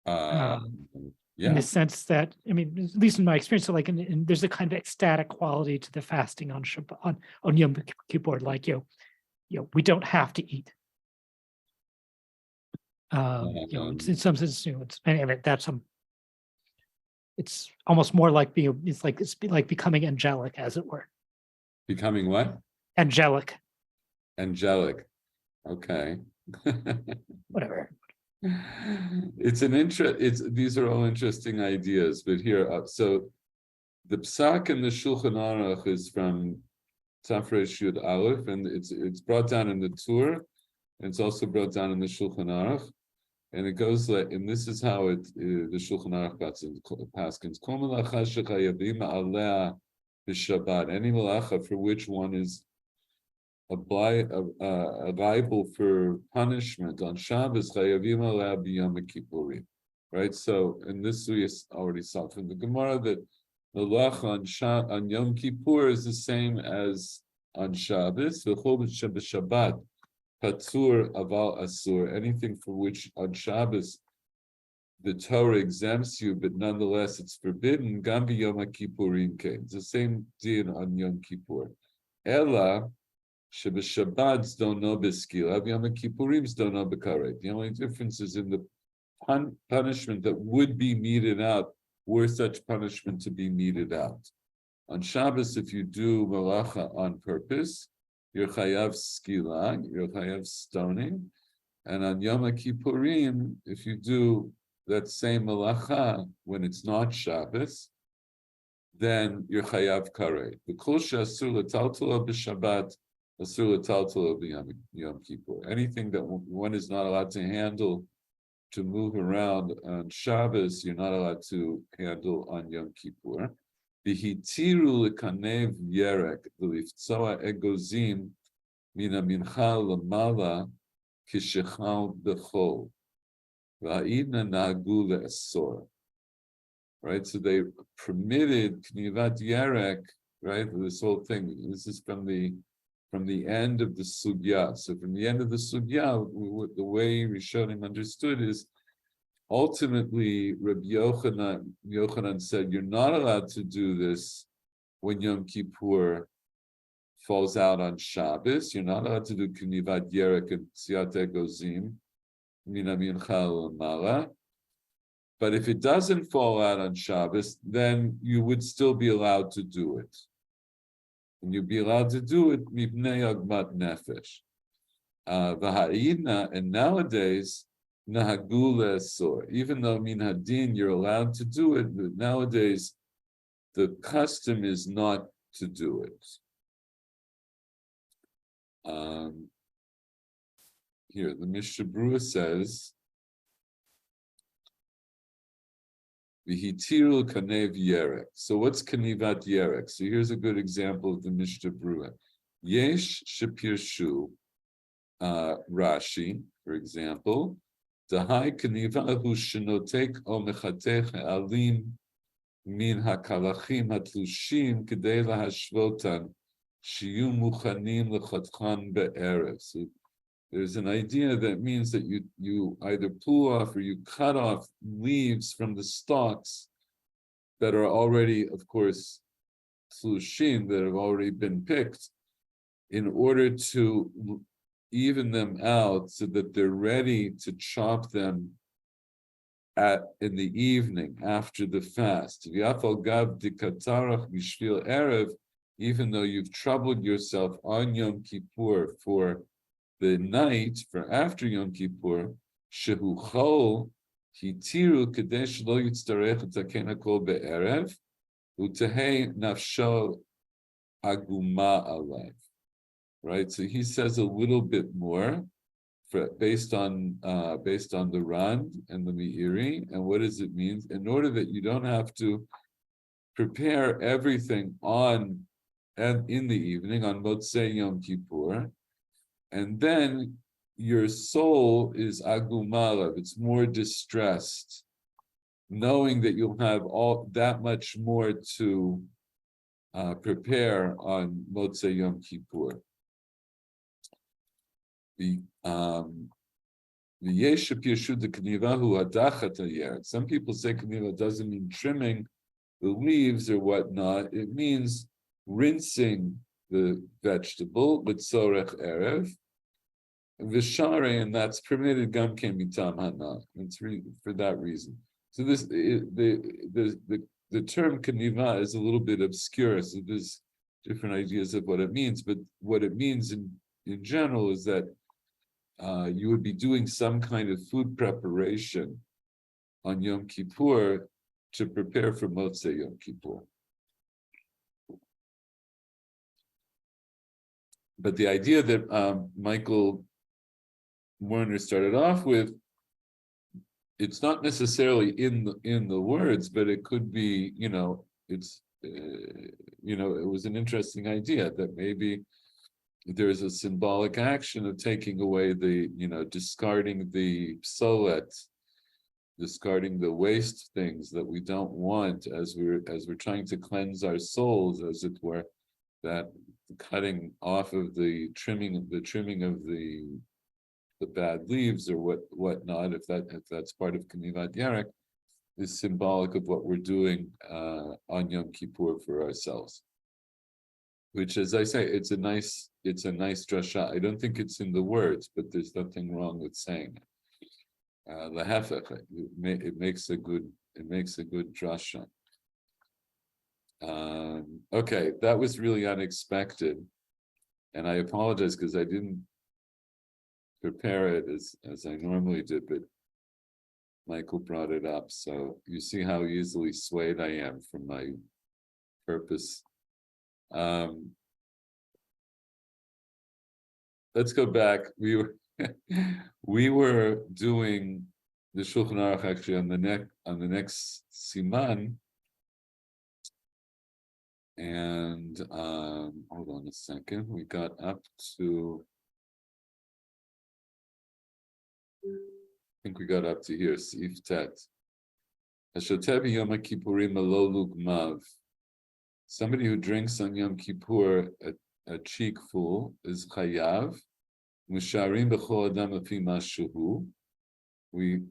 Yeah, In the sense that, at least in my experience, so like, there's a kind of ecstatic quality to the fasting on Shabbat, on Yom Kippur, like, we don't have to eat. In some sense, it's almost more like it's like becoming angelic, as it were. becoming what? Angelic. Angelic. Okay. Whatever. These are all interesting ideas, but here, so the psak in the Shulchan Aruch is from Tafresh Yud Aleph, and it's brought down in the Tur, and it's also brought down in the Shulchan Aruch, and it goes like, and this is how the Shulchan Aruch paskins: Kol melacha shechayavim alea b'Shabbat, any melacha for which one is liable for punishment on Shabbos, chayavim alea b'Yom Kippurim. Right. So, and this we already saw from the Gemara that the melacha on Yom Kippur is the same as on Shabbos. V'chol b'Shabbat patur aval asur. Anything for which on Shabbos the Torah exempts you, but nonetheless it's forbidden. Gam b'Yom Kippurim came. It's the same din on Yom Kippur. Ella Shabbos don't know b'skila, Yom Kippurim's don't know b'karet. The only difference is in the punishment that would be meted out, were such punishment to be meted out. On Shabbos, if you do malacha on purpose, you're chayav skila, you're chayav stoning, and on Yom Kippurim, if you do that same malacha when it's not Shabbos, then you're chayav karet. The kol she'asur l'taltula b'Shabbat, asur l'taltula b'Yom Kippur. Anything that one is not allowed to handle, to move around on Shabbos, you're not allowed to handle on Yom Kippur. V'hitiru l'kanev yerek v'liftzoa egozim mina mincha l'mala kishechal b'chol v'ha'idna nagu le'asor. Right, so they permitted knivat yerek. Right, this whole thing. This is from the end of the sugya. So from the end of the sugya, the way Rishonim understood is ultimately Rabbi Yochanan said you're not allowed to do this when Yom Kippur falls out on Shabbos. You're not allowed to do knivat yerek and tziat egozim mina mincha l'mala. But if it doesn't fall out on Shabbos, then you would still be allowed to do it. and you'd be allowed to do it mipnei agmat nefesh. And nowadays, nahagu le'asor. Even though min hadin you're allowed to do it, but nowadays the custom is not to do it. Here, the Mishnah Berurah says, "V'hitiru kanev yerek." So what's kanivat yerek? So here's a good example of the Mishnah Berurah. Yesh shepirshu, Rashi, for example, Dahai kanivahu shenotek o mechatech alim min hakalachim hatlushim kedei lahashvotan shiyu muchanim lechatchan be'erev. So there's an idea that means that you either pull off or you cut off leaves from the stalks that are already, of course, tlushim, that have already been picked, in order to even them out so that they're ready to chop them in the evening after the fast. Even though you've troubled yourself on Yom Kippur for the night, for after Yom Kippur, shehu chol hitiru kadesh lo yitztarech taken hakol be'erev utehei nafsho aguma alay. Right, so he says a little bit more, based on the Rand and the Meiri, and what does it mean? In order that you don't have to prepare everything on and in the evening on Motzei Yom Kippur, and then your soul is agumalav, it's more distressed, knowing that you'll have all that much more to prepare on Motzei Yom Kippur. Some people say kniva doesn't mean trimming the leaves or whatnot. It means rinsing the vegetable with sorech erev v'share, and that's permitted gam ken mitam hana. It's for that reason. So this the term kniva is a little bit obscure. So there's different ideas of what it means, but what it means in general is that you would be doing some kind of food preparation on Yom Kippur to prepare for Motzei Yom Kippur. But the idea that Michael Werner started off with, it's not necessarily in the words, but it could be, it was an interesting idea that maybe there's a symbolic action of taking away the, discarding the psolet, discarding the waste things that we don't want as we're trying to cleanse our souls, as it were, that cutting off of the trimming of the bad leaves or whatnot, if that's part of Knivat Yarek, is symbolic of what we're doing on Yom Kippur for ourselves. Which, as I say, it's a nice drasha. I don't think it's in the words, but there's nothing wrong with saying it. It makes a good drasha. Okay, that was really unexpected, and I apologize because I didn't prepare it as I normally did, but Michael brought it up, so you see how easily swayed I am from my purpose. Let's go back. We were doing the Shulchan Aruch actually on the next siman, and hold on a second. We got up to, I think we got up to here, Sif Tet. Hashotev Yom Kippurim lo lugmav. Somebody who drinks on Yom Kippur a cheek full is chayav. Musharim b'chol adam afi mashuhu. We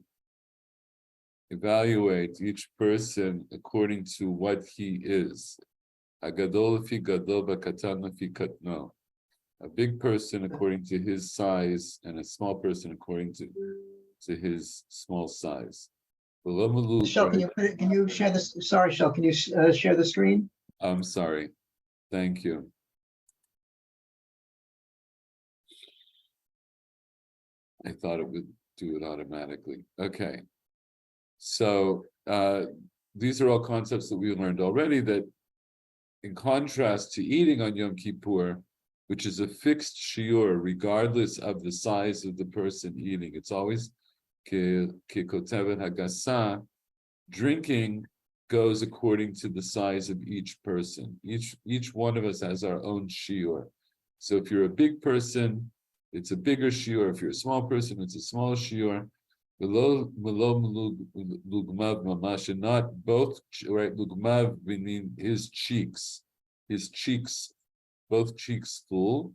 evaluate each person according to what he is. Agadol afi gadol, b'katan afi katno. A big person according to his size, and a small person according to his small size. Shel, can you share this? Sorry, Shel, can you share the screen? I'm sorry. Thank you. I thought it would do it automatically. Okay. So these are all concepts that we learned already, that in contrast to eating on Yom Kippur, which is a fixed shiur, regardless of the size of the person eating, it's always kekotevet hagasa. Drinking goes according to the size of each person. Each one of us has our own shiur. So if you're a big person, it's a bigger shiur. If you're a small person, it's a small shiur. Below lugmav mamash, and not both, right? Lugmav, we mean his cheeks, both cheeks full,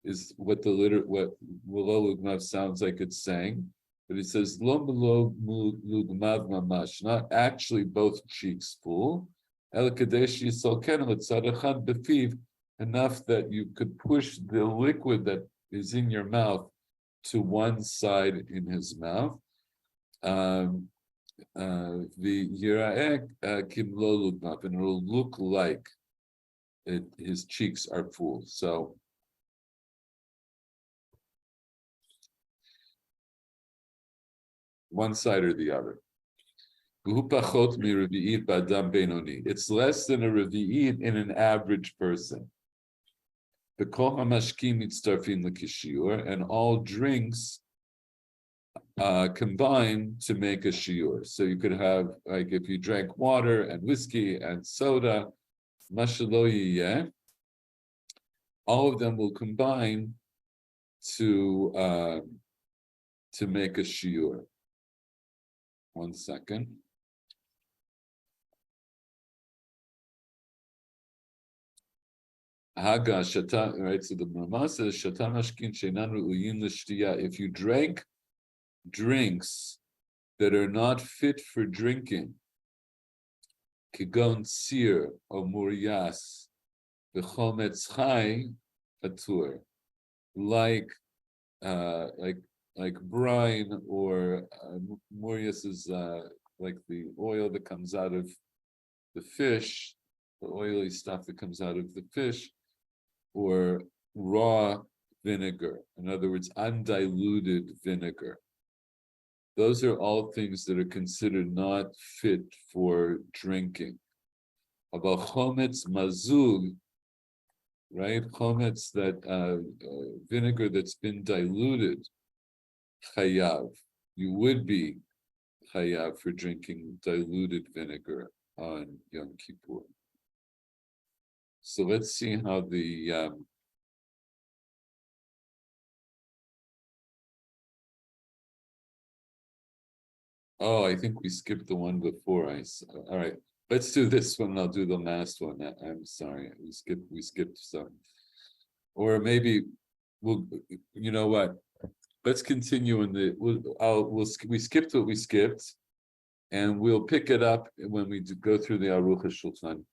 is what what below lugmav sounds like it's saying. But it says lo below lugmav mamash, not actually both cheeks full. El kadesh yisol ken l'tzad echad befiv, enough that you could push the liquid that is in your mouth to one side in his mouth. The Yiraek Kimlo Lugmav, and it will look like his cheeks are full. So one side or the other. It's less than a revi'it in an average person. And all drinks combine to make a shiur. So you could have, like, if you drank water and whiskey and soda, mashaloyeh, all of them will combine to make a shiur. 1 second. Haga shata, right? So the Rama says shata mashkin sheinan ru'uyin l'shtiyah. If you drank drinks that are not fit for drinking, kigon sir or murias, v'chometz chai atur, like brine, or murias is like the oil that comes out of the fish, the oily stuff that comes out of the fish, or raw vinegar. In other words, undiluted vinegar. Those are all things that are considered not fit for drinking. About chometz mazul, right? Chometz, that vinegar that's been diluted, chayav. You would be chayav for drinking diluted vinegar on Yom Kippur. So let's see how the oh, I think we skipped the one before. All right, let's do this one. I'll do the last one. I'm sorry, we skipped some, or maybe we'll. You know what? Let's continue in the. We skipped what we skipped, and we'll pick it up when we go through the Aruch HaShulchan.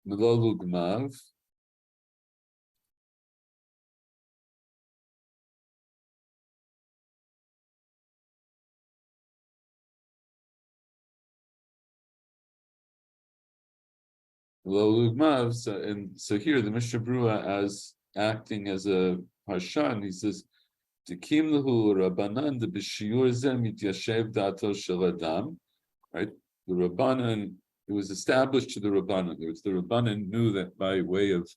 Melo Lugmav. So here the Mishnah Berurah, as acting as a parshan, he says, "Tikim lehu Rabbanan de b'shiur zeh mityashev dato shel adam." Right, the Rabbanan. It was established to the Rabbanan. The Rabbanan knew that by way of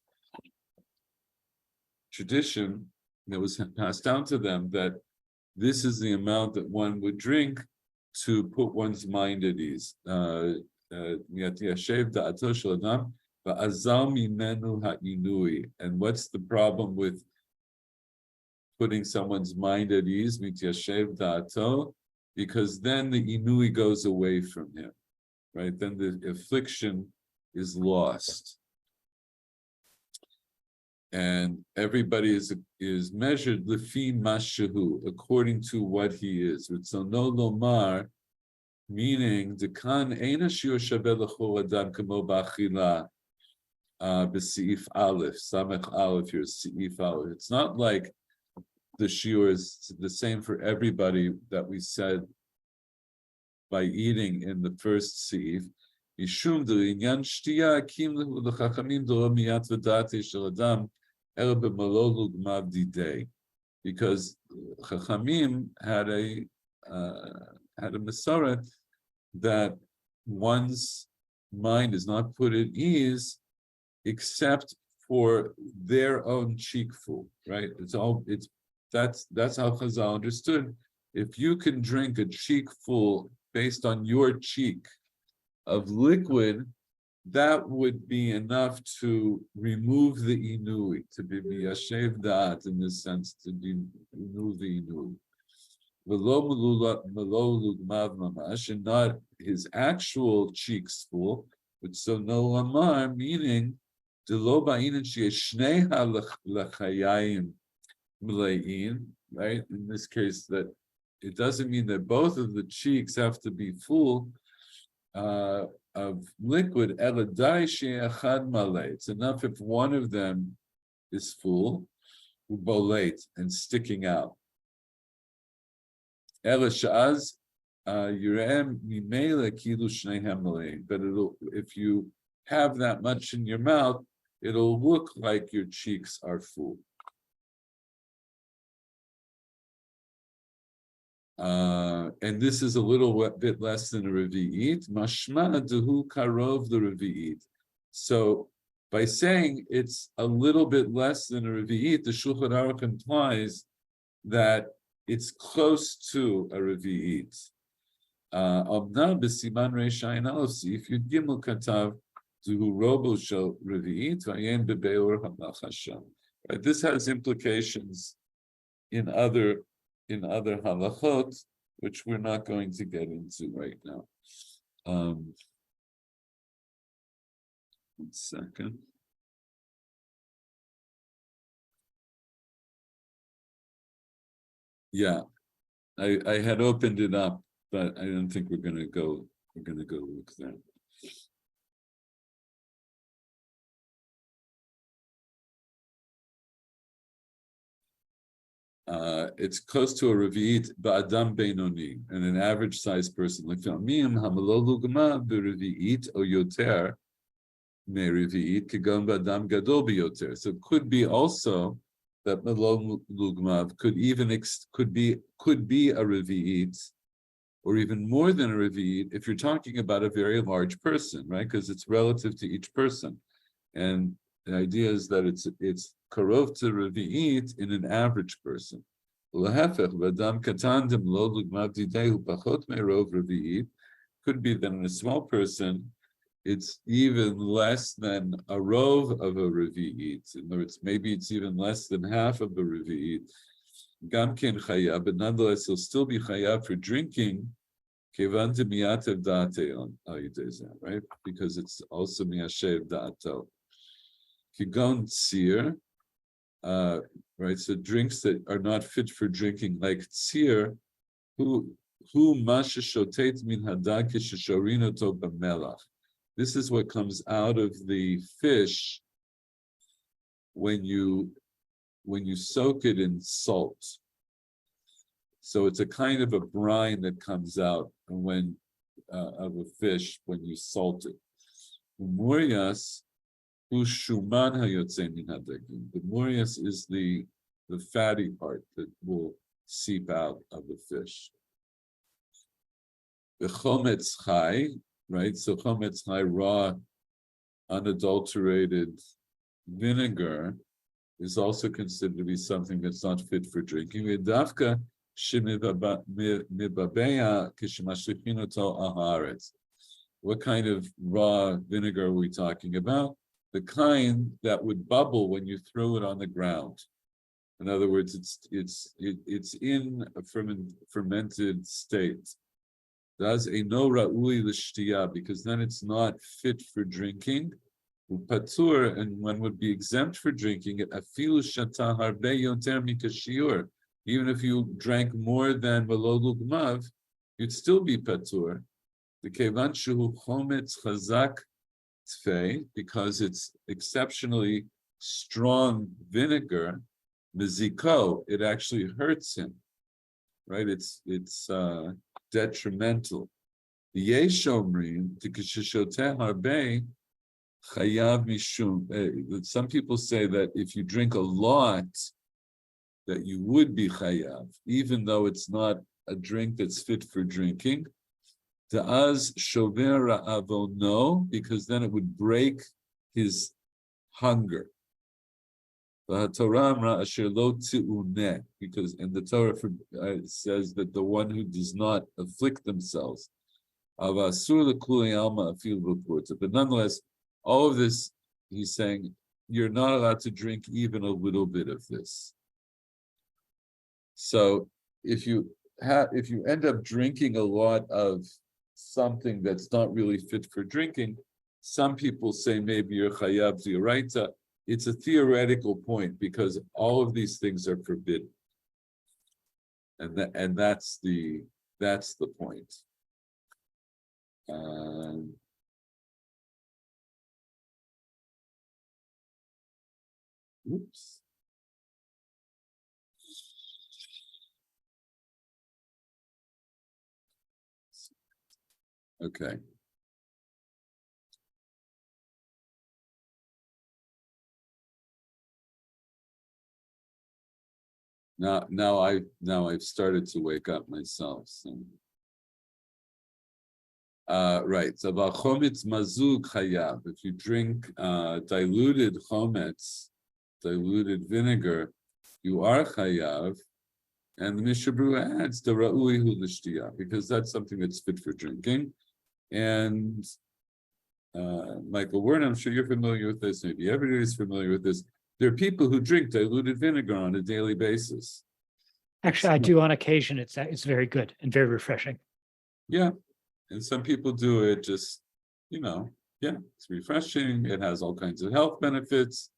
tradition that was passed down to them, that this is the amount that one would drink to put one's mind at ease. And what's the problem with putting someone's mind at ease? Because then the inui goes away from him, right? Then the affliction is lost. And everybody is measured lefi mashahu, according to what he is. So no lomar, meaning dekan eina shiur shaveh l'chol adam kamo b'achila b'seif aleph samech aleph here seif aleph. It's not like the shiur is the same for everybody that we said by eating in the first seif. Mishum de'inyan shtiya akim l'chachamim d'lo miyat v'dati shel adam ela b'malo lugmav didei, because Chachamim had a Masoret that one's mind is not put at ease except for their own cheekful, right? That's how Chazal understood. If you can drink a cheekful based on your cheek of liquid, that would be enough to remove the inui, to be yashev da'at in this sense, to remove the inui. And not his actual cheeks full, but so no lamar, meaning right? In this case, that it doesn't mean that both of the cheeks have to be full of liquid. It's enough if one of them is full, and sticking out. But if you have that much in your mouth, it'll look like your cheeks are full. And this is a little bit less than a revi'it. Mashma dehu karov the revi'it. So by saying it's a little bit less than a revi'it, the Shulchan Aruch implies that it's close to a revi'it. Omnam b'siman reish ayin aleph if you gimel katav dehu robo shel revi'it v'ayen bebeor hamach Hashem. Right, this has implications in other halachot, which we're not going to get into right now. 1 second. Yeah, I had opened it up, but I don't think we're gonna go look there. It's close to a revi'it ba'adam beinoni, and an average sized person. Like famim hamalo lugma b'revi'it o yoter me revi'it kigon ba'adam gadol b'yoter. So it could be also that malo lugma could be a revi'it, or even more than a revi'it if you're talking about a very large person, right? Because it's relative to each person, and the idea is that it's karov to revi'it in an average person. Could be that in a small person, it's even less than a rov of a revi'it. In other words, maybe it's even less than half of a revi'it. Gam ken chayav, but nonetheless, he'll still be chayav for drinking. Kevan to miyatev da'ate on right? Because it's also miyashev da'ato. Kigon tzir, right? So drinks that are not fit for drinking, like tzir, who masha shotet min hadag kishashorino to b'melach. This is what comes out of the fish when you soak it in salt. So it's a kind of a brine that comes out when of a fish when you salt it. Murias ushuman hayotze min hadagim. The murias is the fatty part that will seep out of the fish. The chometz chai, right? So chometz chai, raw, unadulterated vinegar, is also considered to be something that's not fit for drinking. V'dafka shemibabeya kishmashlichinoto aharetz. What kind of raw vinegar are we talking about? The kind that would bubble when you throw it on the ground. In other words, it's in a fermented state. Does a no ra'uli l'shtiya, because then it's not fit for drinking. Patur, and one would be exempt for drinking it. Afilu shata harbe yoter mikashiur. Even if you drank more than velo lugmav, you'd still be patur. The kevan shu chometz chazak tfei, because it's exceptionally strong vinegar. Miziko, it actually hurts him, right? It's detrimental. The yeshomrim to kishishoteh harbe chayav mishum. Some people say that if you drink a lot, that you would be chayav, even though it's not a drink that's fit for drinking. Ta'az shover ra'avo, no, because then it would break his hunger. Because and the Torah says that the one who does not afflict themselves. But nonetheless, all of this, he's saying, you're not allowed to drink even a little bit of this. So if you end up drinking a lot of something that's not really fit for drinking, some people say maybe you're chayav d'oraita. It's a theoretical point because all of these things are forbidden, and that's the point. Oops. Okay. Now I've started to wake up myself. So. Right. So chometz mazug chayav. If you drink diluted chometz, diluted vinegar, you are chayav. And the Mishabru adds the ra'ui hu l'shtiyah, because that's something that's fit for drinking. And Michael Ward, I'm sure you're familiar with this. Maybe everybody's familiar with this. There are people who drink diluted vinegar on a daily basis. Actually, I do on occasion. It's very good and very refreshing. Yeah, and some people do it just, yeah, it's refreshing. It has all kinds of health benefits,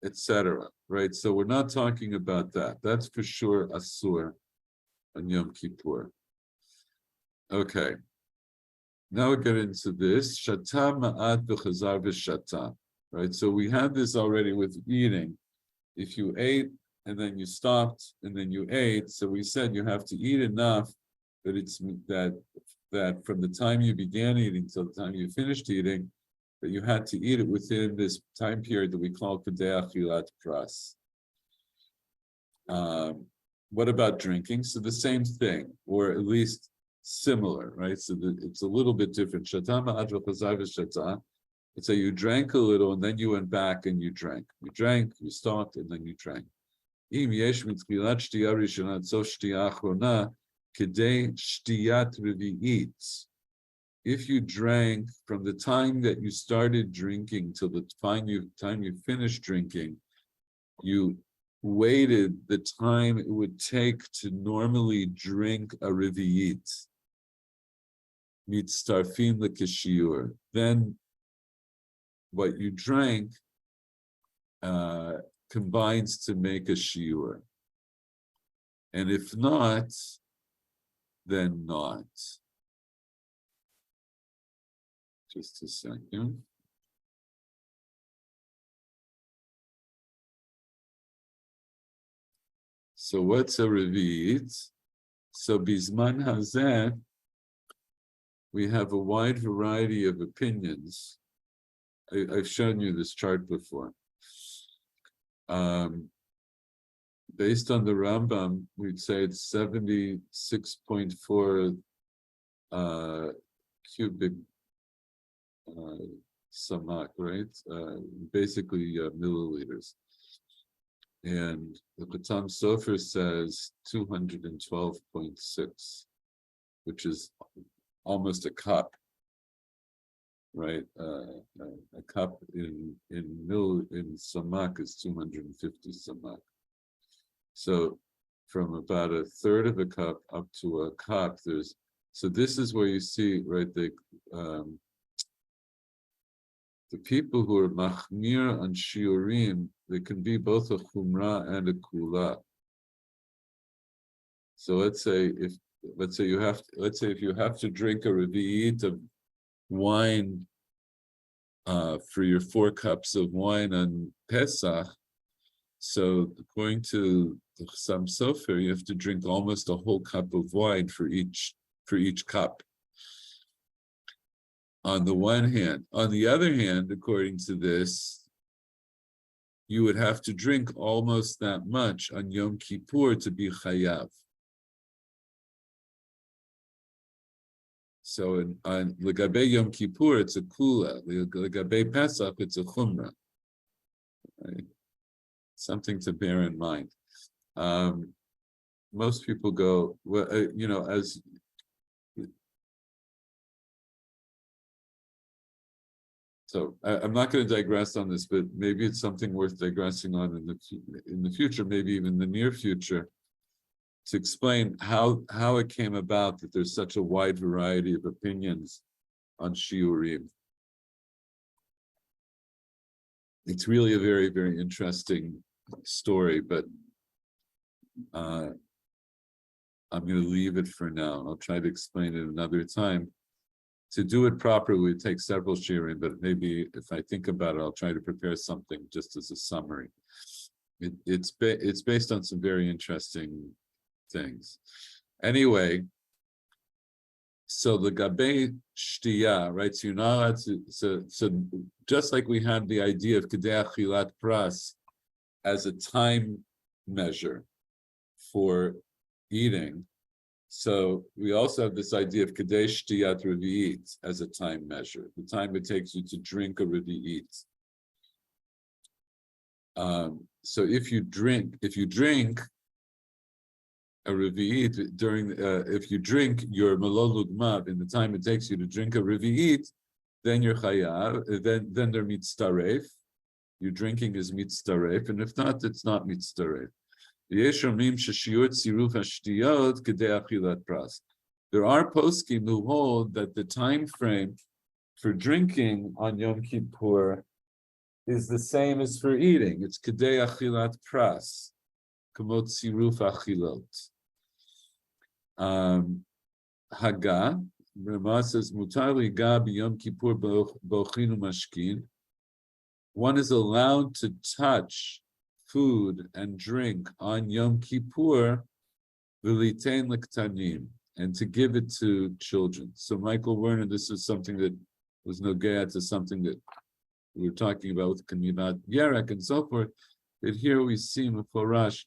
etc. Right? So we're not talking about that. That's for sure asur on Yom Kippur. Okay. Now we get into this. Shata ma'at v'chazar v'shata. Right? So we had this already with eating. If you ate and then you stopped and then you ate, so we said you have to eat enough that it's that from the time you began eating till the time you finished eating, that you had to eat it within this time period that we call Kedei Achilat Pras. What about drinking? So the same thing, or at least similar, right? So it's a little bit different. Shata ma'at v'chazar v'shata. It's so you drank a little and then you went back and you drank. You drank, you stopped, and then you drank. If you drank from the time that you started drinking till the time you finished drinking, you waited the time it would take to normally drink a revi'it, mitztarfin l'kishiur. Then what you drank combines to make a shiur. And if not, then not. Just a second. So what's a revi'it? So bisman hazeh, we have a wide variety of opinions. I've shown you this chart before. Based on the Rambam, we'd say it's 76.4 cubic samak, right? Basically milliliters. And the Khatam Sofer says 212.6, which is almost a cup. Right, a cup in samak is 250 samak. So from about a third of a cup up to a cup, so this is where you see, right, the people who are machmir on shiurim, they can be both a chumrah and a kula. So let's say if you have to drink a revi'it of wine for your 4 cups of wine on Pesach, so according to the Chassam Sofer, you have to drink almost a whole cup of wine for each cup. On the one hand. On the other hand, according to this, you would have to drink almost that much on Yom Kippur to be chayav. So on Legabe Yom Kippur, it's a kula. Legabe Pesach, it's a chumrah. Right? Something to bear in mind. Most people go, well, as so. I'm not going to digress on this, but maybe it's something worth digressing on in the future, maybe even the near future, to explain how it came about that there's such a wide variety of opinions on shiurim. It's really a very, very interesting story, but I'm going to leave it for now. I'll try to explain it another time. To do it properly, it takes several shiurim, but maybe if I think about it, I'll try to prepare something just as a summary. It's based on some very interesting things. Anyway, so the gabe shtiya, right? So you're not allowed to. So just like we had the idea of kedei achilat pras as a time measure for eating, so we also have this idea of kedei shtiyat revi'it as a time measure, the time it takes you to drink a revi'it. So if you drink a revi'it during, if you drink your melol ugmav in the time it takes you to drink a revi'it, then you're chayav. Then they're mitztaref. Your drinking is mitztaref, and if not, it's not mitztaref. There are poskim who hold that the time frame for drinking on Yom Kippur is the same as for eating. It's kedei achilat pras, kamot siruf achilot. Haga, Rama says, mutar liga b'Yom Kippur bochin u'mashkin. One is allowed to touch food and drink on Yom Kippur, v'litein l'ktanim, and to give it to children. So Michael Werner, this is something that was nogea to something that we were talking about with Kamivat Yerek and so forth, that here we see Meforash,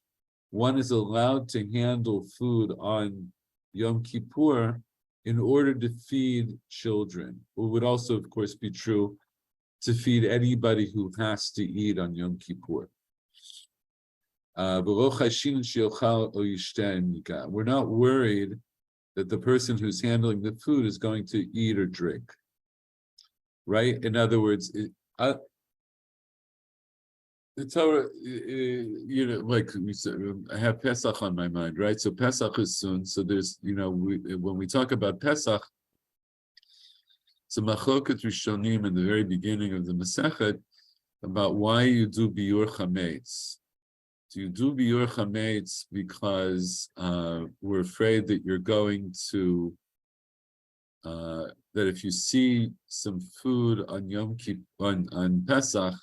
one is allowed to handle food on Yom Kippur in order to feed children. It would also, of course, be true to feed anybody who has to eat on Yom Kippur. We're not worried that the person who's handling the food is going to eat or drink, right? In other words, the Torah, like we said, I have Pesach on my mind, right? So Pesach is soon. So there's, when we talk about Pesach, it's a machloket rishonim in the very beginning of the Masechet about why you do biur chametz. Do you do biur chametz because we're afraid that you're going to that if you see some food on Yom Kippur on Pesach,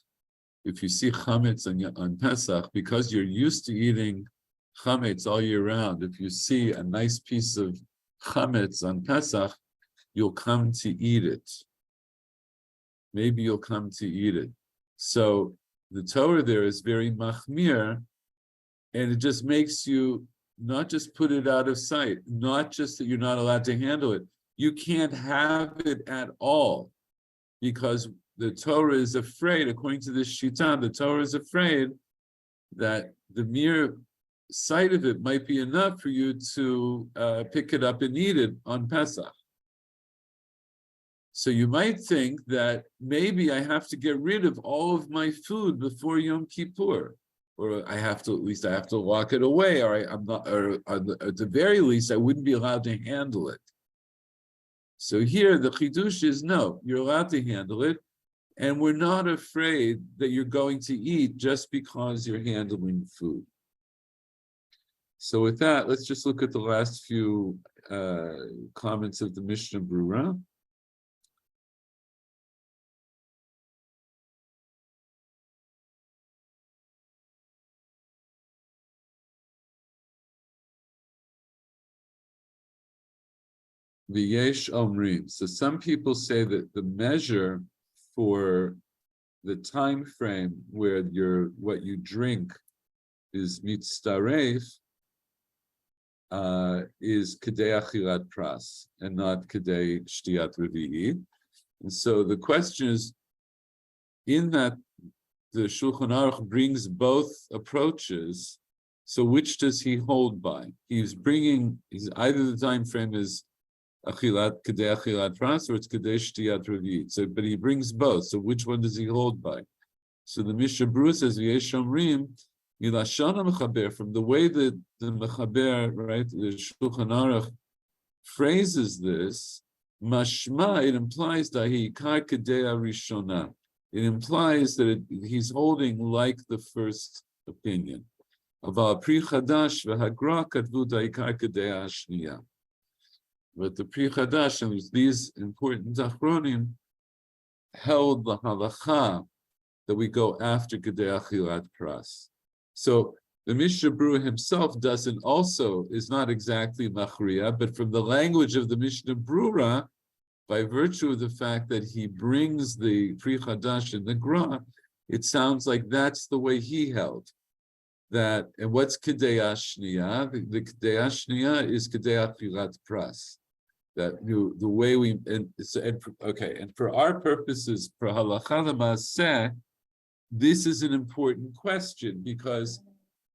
if you see chametz on Pesach, because you're used to eating chametz all year round, if you see a nice piece of chametz on Pesach, you'll come to eat it. Maybe you'll come to eat it. So the Torah there is very machmir, and it just makes you not just put it out of sight, not just that you're not allowed to handle it. You can't have it at all, because the Torah is afraid, according to this Shita, the Torah is afraid that the mere sight of it might be enough for you to pick it up and eat it on Pesach. So you might think that maybe I have to get rid of all of my food before Yom Kippur, or I have to lock it away, or I'm not, or at the very least, I wouldn't be allowed to handle it. So here the chidush is no, you're allowed to handle it, and we're not afraid that you're going to eat just because you're handling food. So with that, let's just look at the last few comments of the Mishnah Brura. V'yesh omrim. So some people say that the measure for the time frame where what you drink is mitzaref is kedei achilat pras and not kedei shtiyat revi'i. And so the question is, in that the Shulchan Aruch brings both approaches, so which does he hold by? He's either the time frame is achilat kedei achilat pras or it's kedei shtiyat revi'i. So, but he brings both. So which one does he hold by? So the Mishnah Berurah says v'yesh omrim milashon mechaber, from the way that the mechaber, right, the Shulchan Aruch phrases this, mashma, it implies that he kar kedei rishona. It implies that he's holding like the first opinion. Aval pri chadash v'hagra katvu da'ikar kedei hashniya. But the pri chadash and these important achronim held the halacha that we go after kedei achilat pras. So the Mishnah Berurah himself is not exactly machriya, but from the language of the Mishnah Berurah, by virtue of the fact that he brings the Pri Chadash and the Gra, it sounds like that's the way he held. That, and what's Kedei Ashniya? The Kedei Ashniya is Kedei Achilat Pras. That the way we, and for our purposes, for Halacha L'Maaseh, this is an important question, because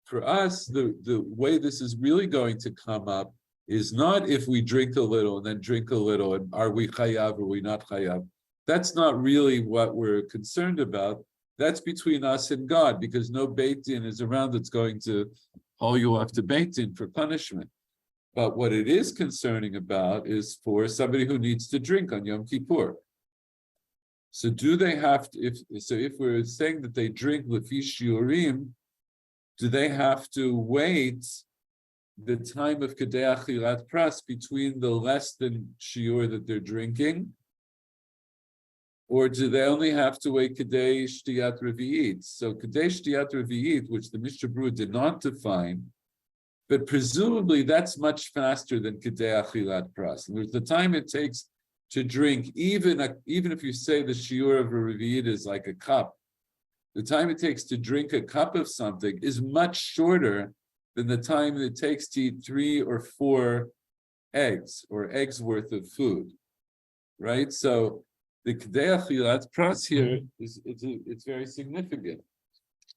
for us, the way this is really going to come up is not if we drink a little and then drink a little, and are we chayav or are we not chayav? That's not really what we're concerned about. That's between us and God, because no Beit Din is around that's going to haul you off to Beit Din for punishment. But what it is concerning about is for somebody who needs to drink on Yom Kippur. So do they have to, if we're saying that they drink lefi shiurim, do they have to wait the time of Kedei Achilat Pras between the less than shiur that they're drinking? Or do they only have to wait Kedei Shtiyat Revi'it? So Kedei Shtiyat Revi'it, which the Mishnah Berurah did not define, but presumably that's much faster than Kedei Achilat Pras. And the time it takes to drink, even if you say the shiur of a Revi'it is like a cup, the time it takes to drink a cup of something is much shorter than the time it takes to eat 3 or 4 eggs or eggs worth of food, right? So the Kedei Achilat Pras here it's very significant.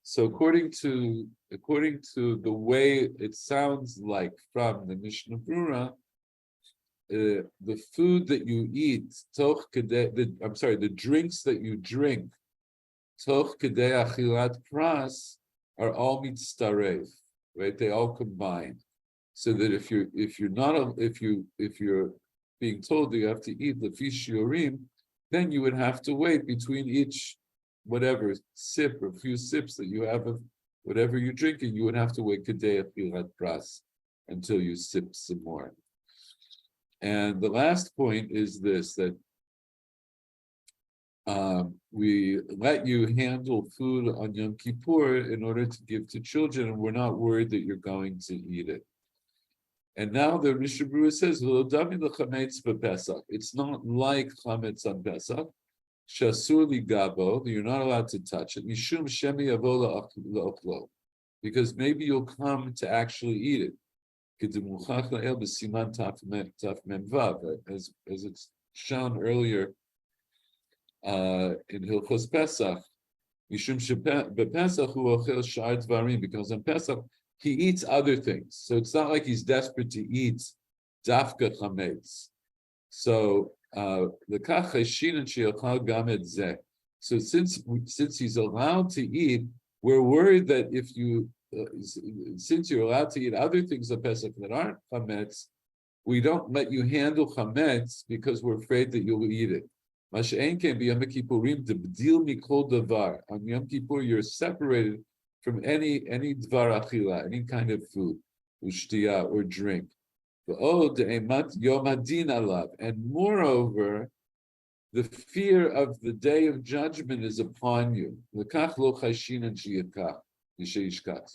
So according to the way it sounds like from the Mishnah Berurah, the food that you eat, the drinks that you drink, toch kedei achilat pras, are all mitzaref, right? They all combine. So that if you're being told that you have to eat lefi shiurim, then you would have to wait between each whatever sip or few sips that you have of whatever you're drinking. You would have to wait kedei achilat pras until you sip some more. And the last point is this, that we let you handle food on Yom Kippur in order to give to children, and we're not worried that you're going to eat it. And now the Mishnah Berurah says, it's not like chametz on Pesach, shasur li gabo, you're not allowed to touch it, mishum shemi yavo la'ochlo, because maybe you'll come to actually eat it. As it's shown earlier in Hilchos Pesach, because on Pesach he eats other things, so it's not like he's desperate to eat dafka chametz. So so since he's allowed to eat, we're worried that if you since you're allowed to eat other things of Pesach that aren't chametz, we don't let you handle chametz because we're afraid that you'll eat it. Masha'en can be Yom Kippurim debdil mikol davar. On Yom Kippur, you're separated from any dvar achila, any kind of food, ushtiya or drink. And moreover, the fear of the day of judgment is upon you. So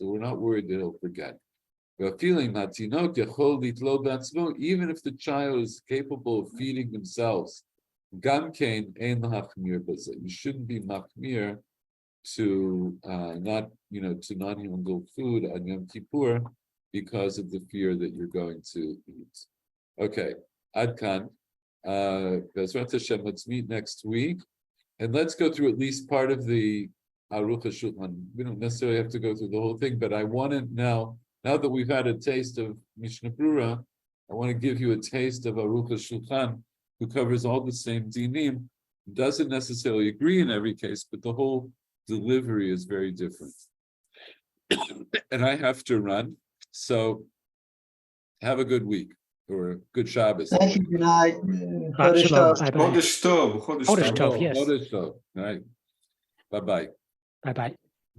we're not worried that he'll forget. Even if the child is capable of feeding themselves, you shouldn't be machmir to not handle food on Yom Kippur because of the fear that you're going to eat. Okay, Adkan. Bezrat Hashem, let's meet next week, and let's go through at least part of the Aruch HaShulchan. We don't necessarily have to go through the whole thing, but I want to now that we've had a taste of Mishnah Brura, I want to give you a taste of Aruch HaShulchan, who covers all the same dinim, doesn't necessarily agree in every case, but the whole delivery is very different. And I have to run, so have a good week or a good Shabbos. Thank you, good night. Shalom. Tov. Bye-bye. Chodesh Tov, Chodesh Chodesh Tov. Tov, yes. All right. Bye-bye. Bye-bye.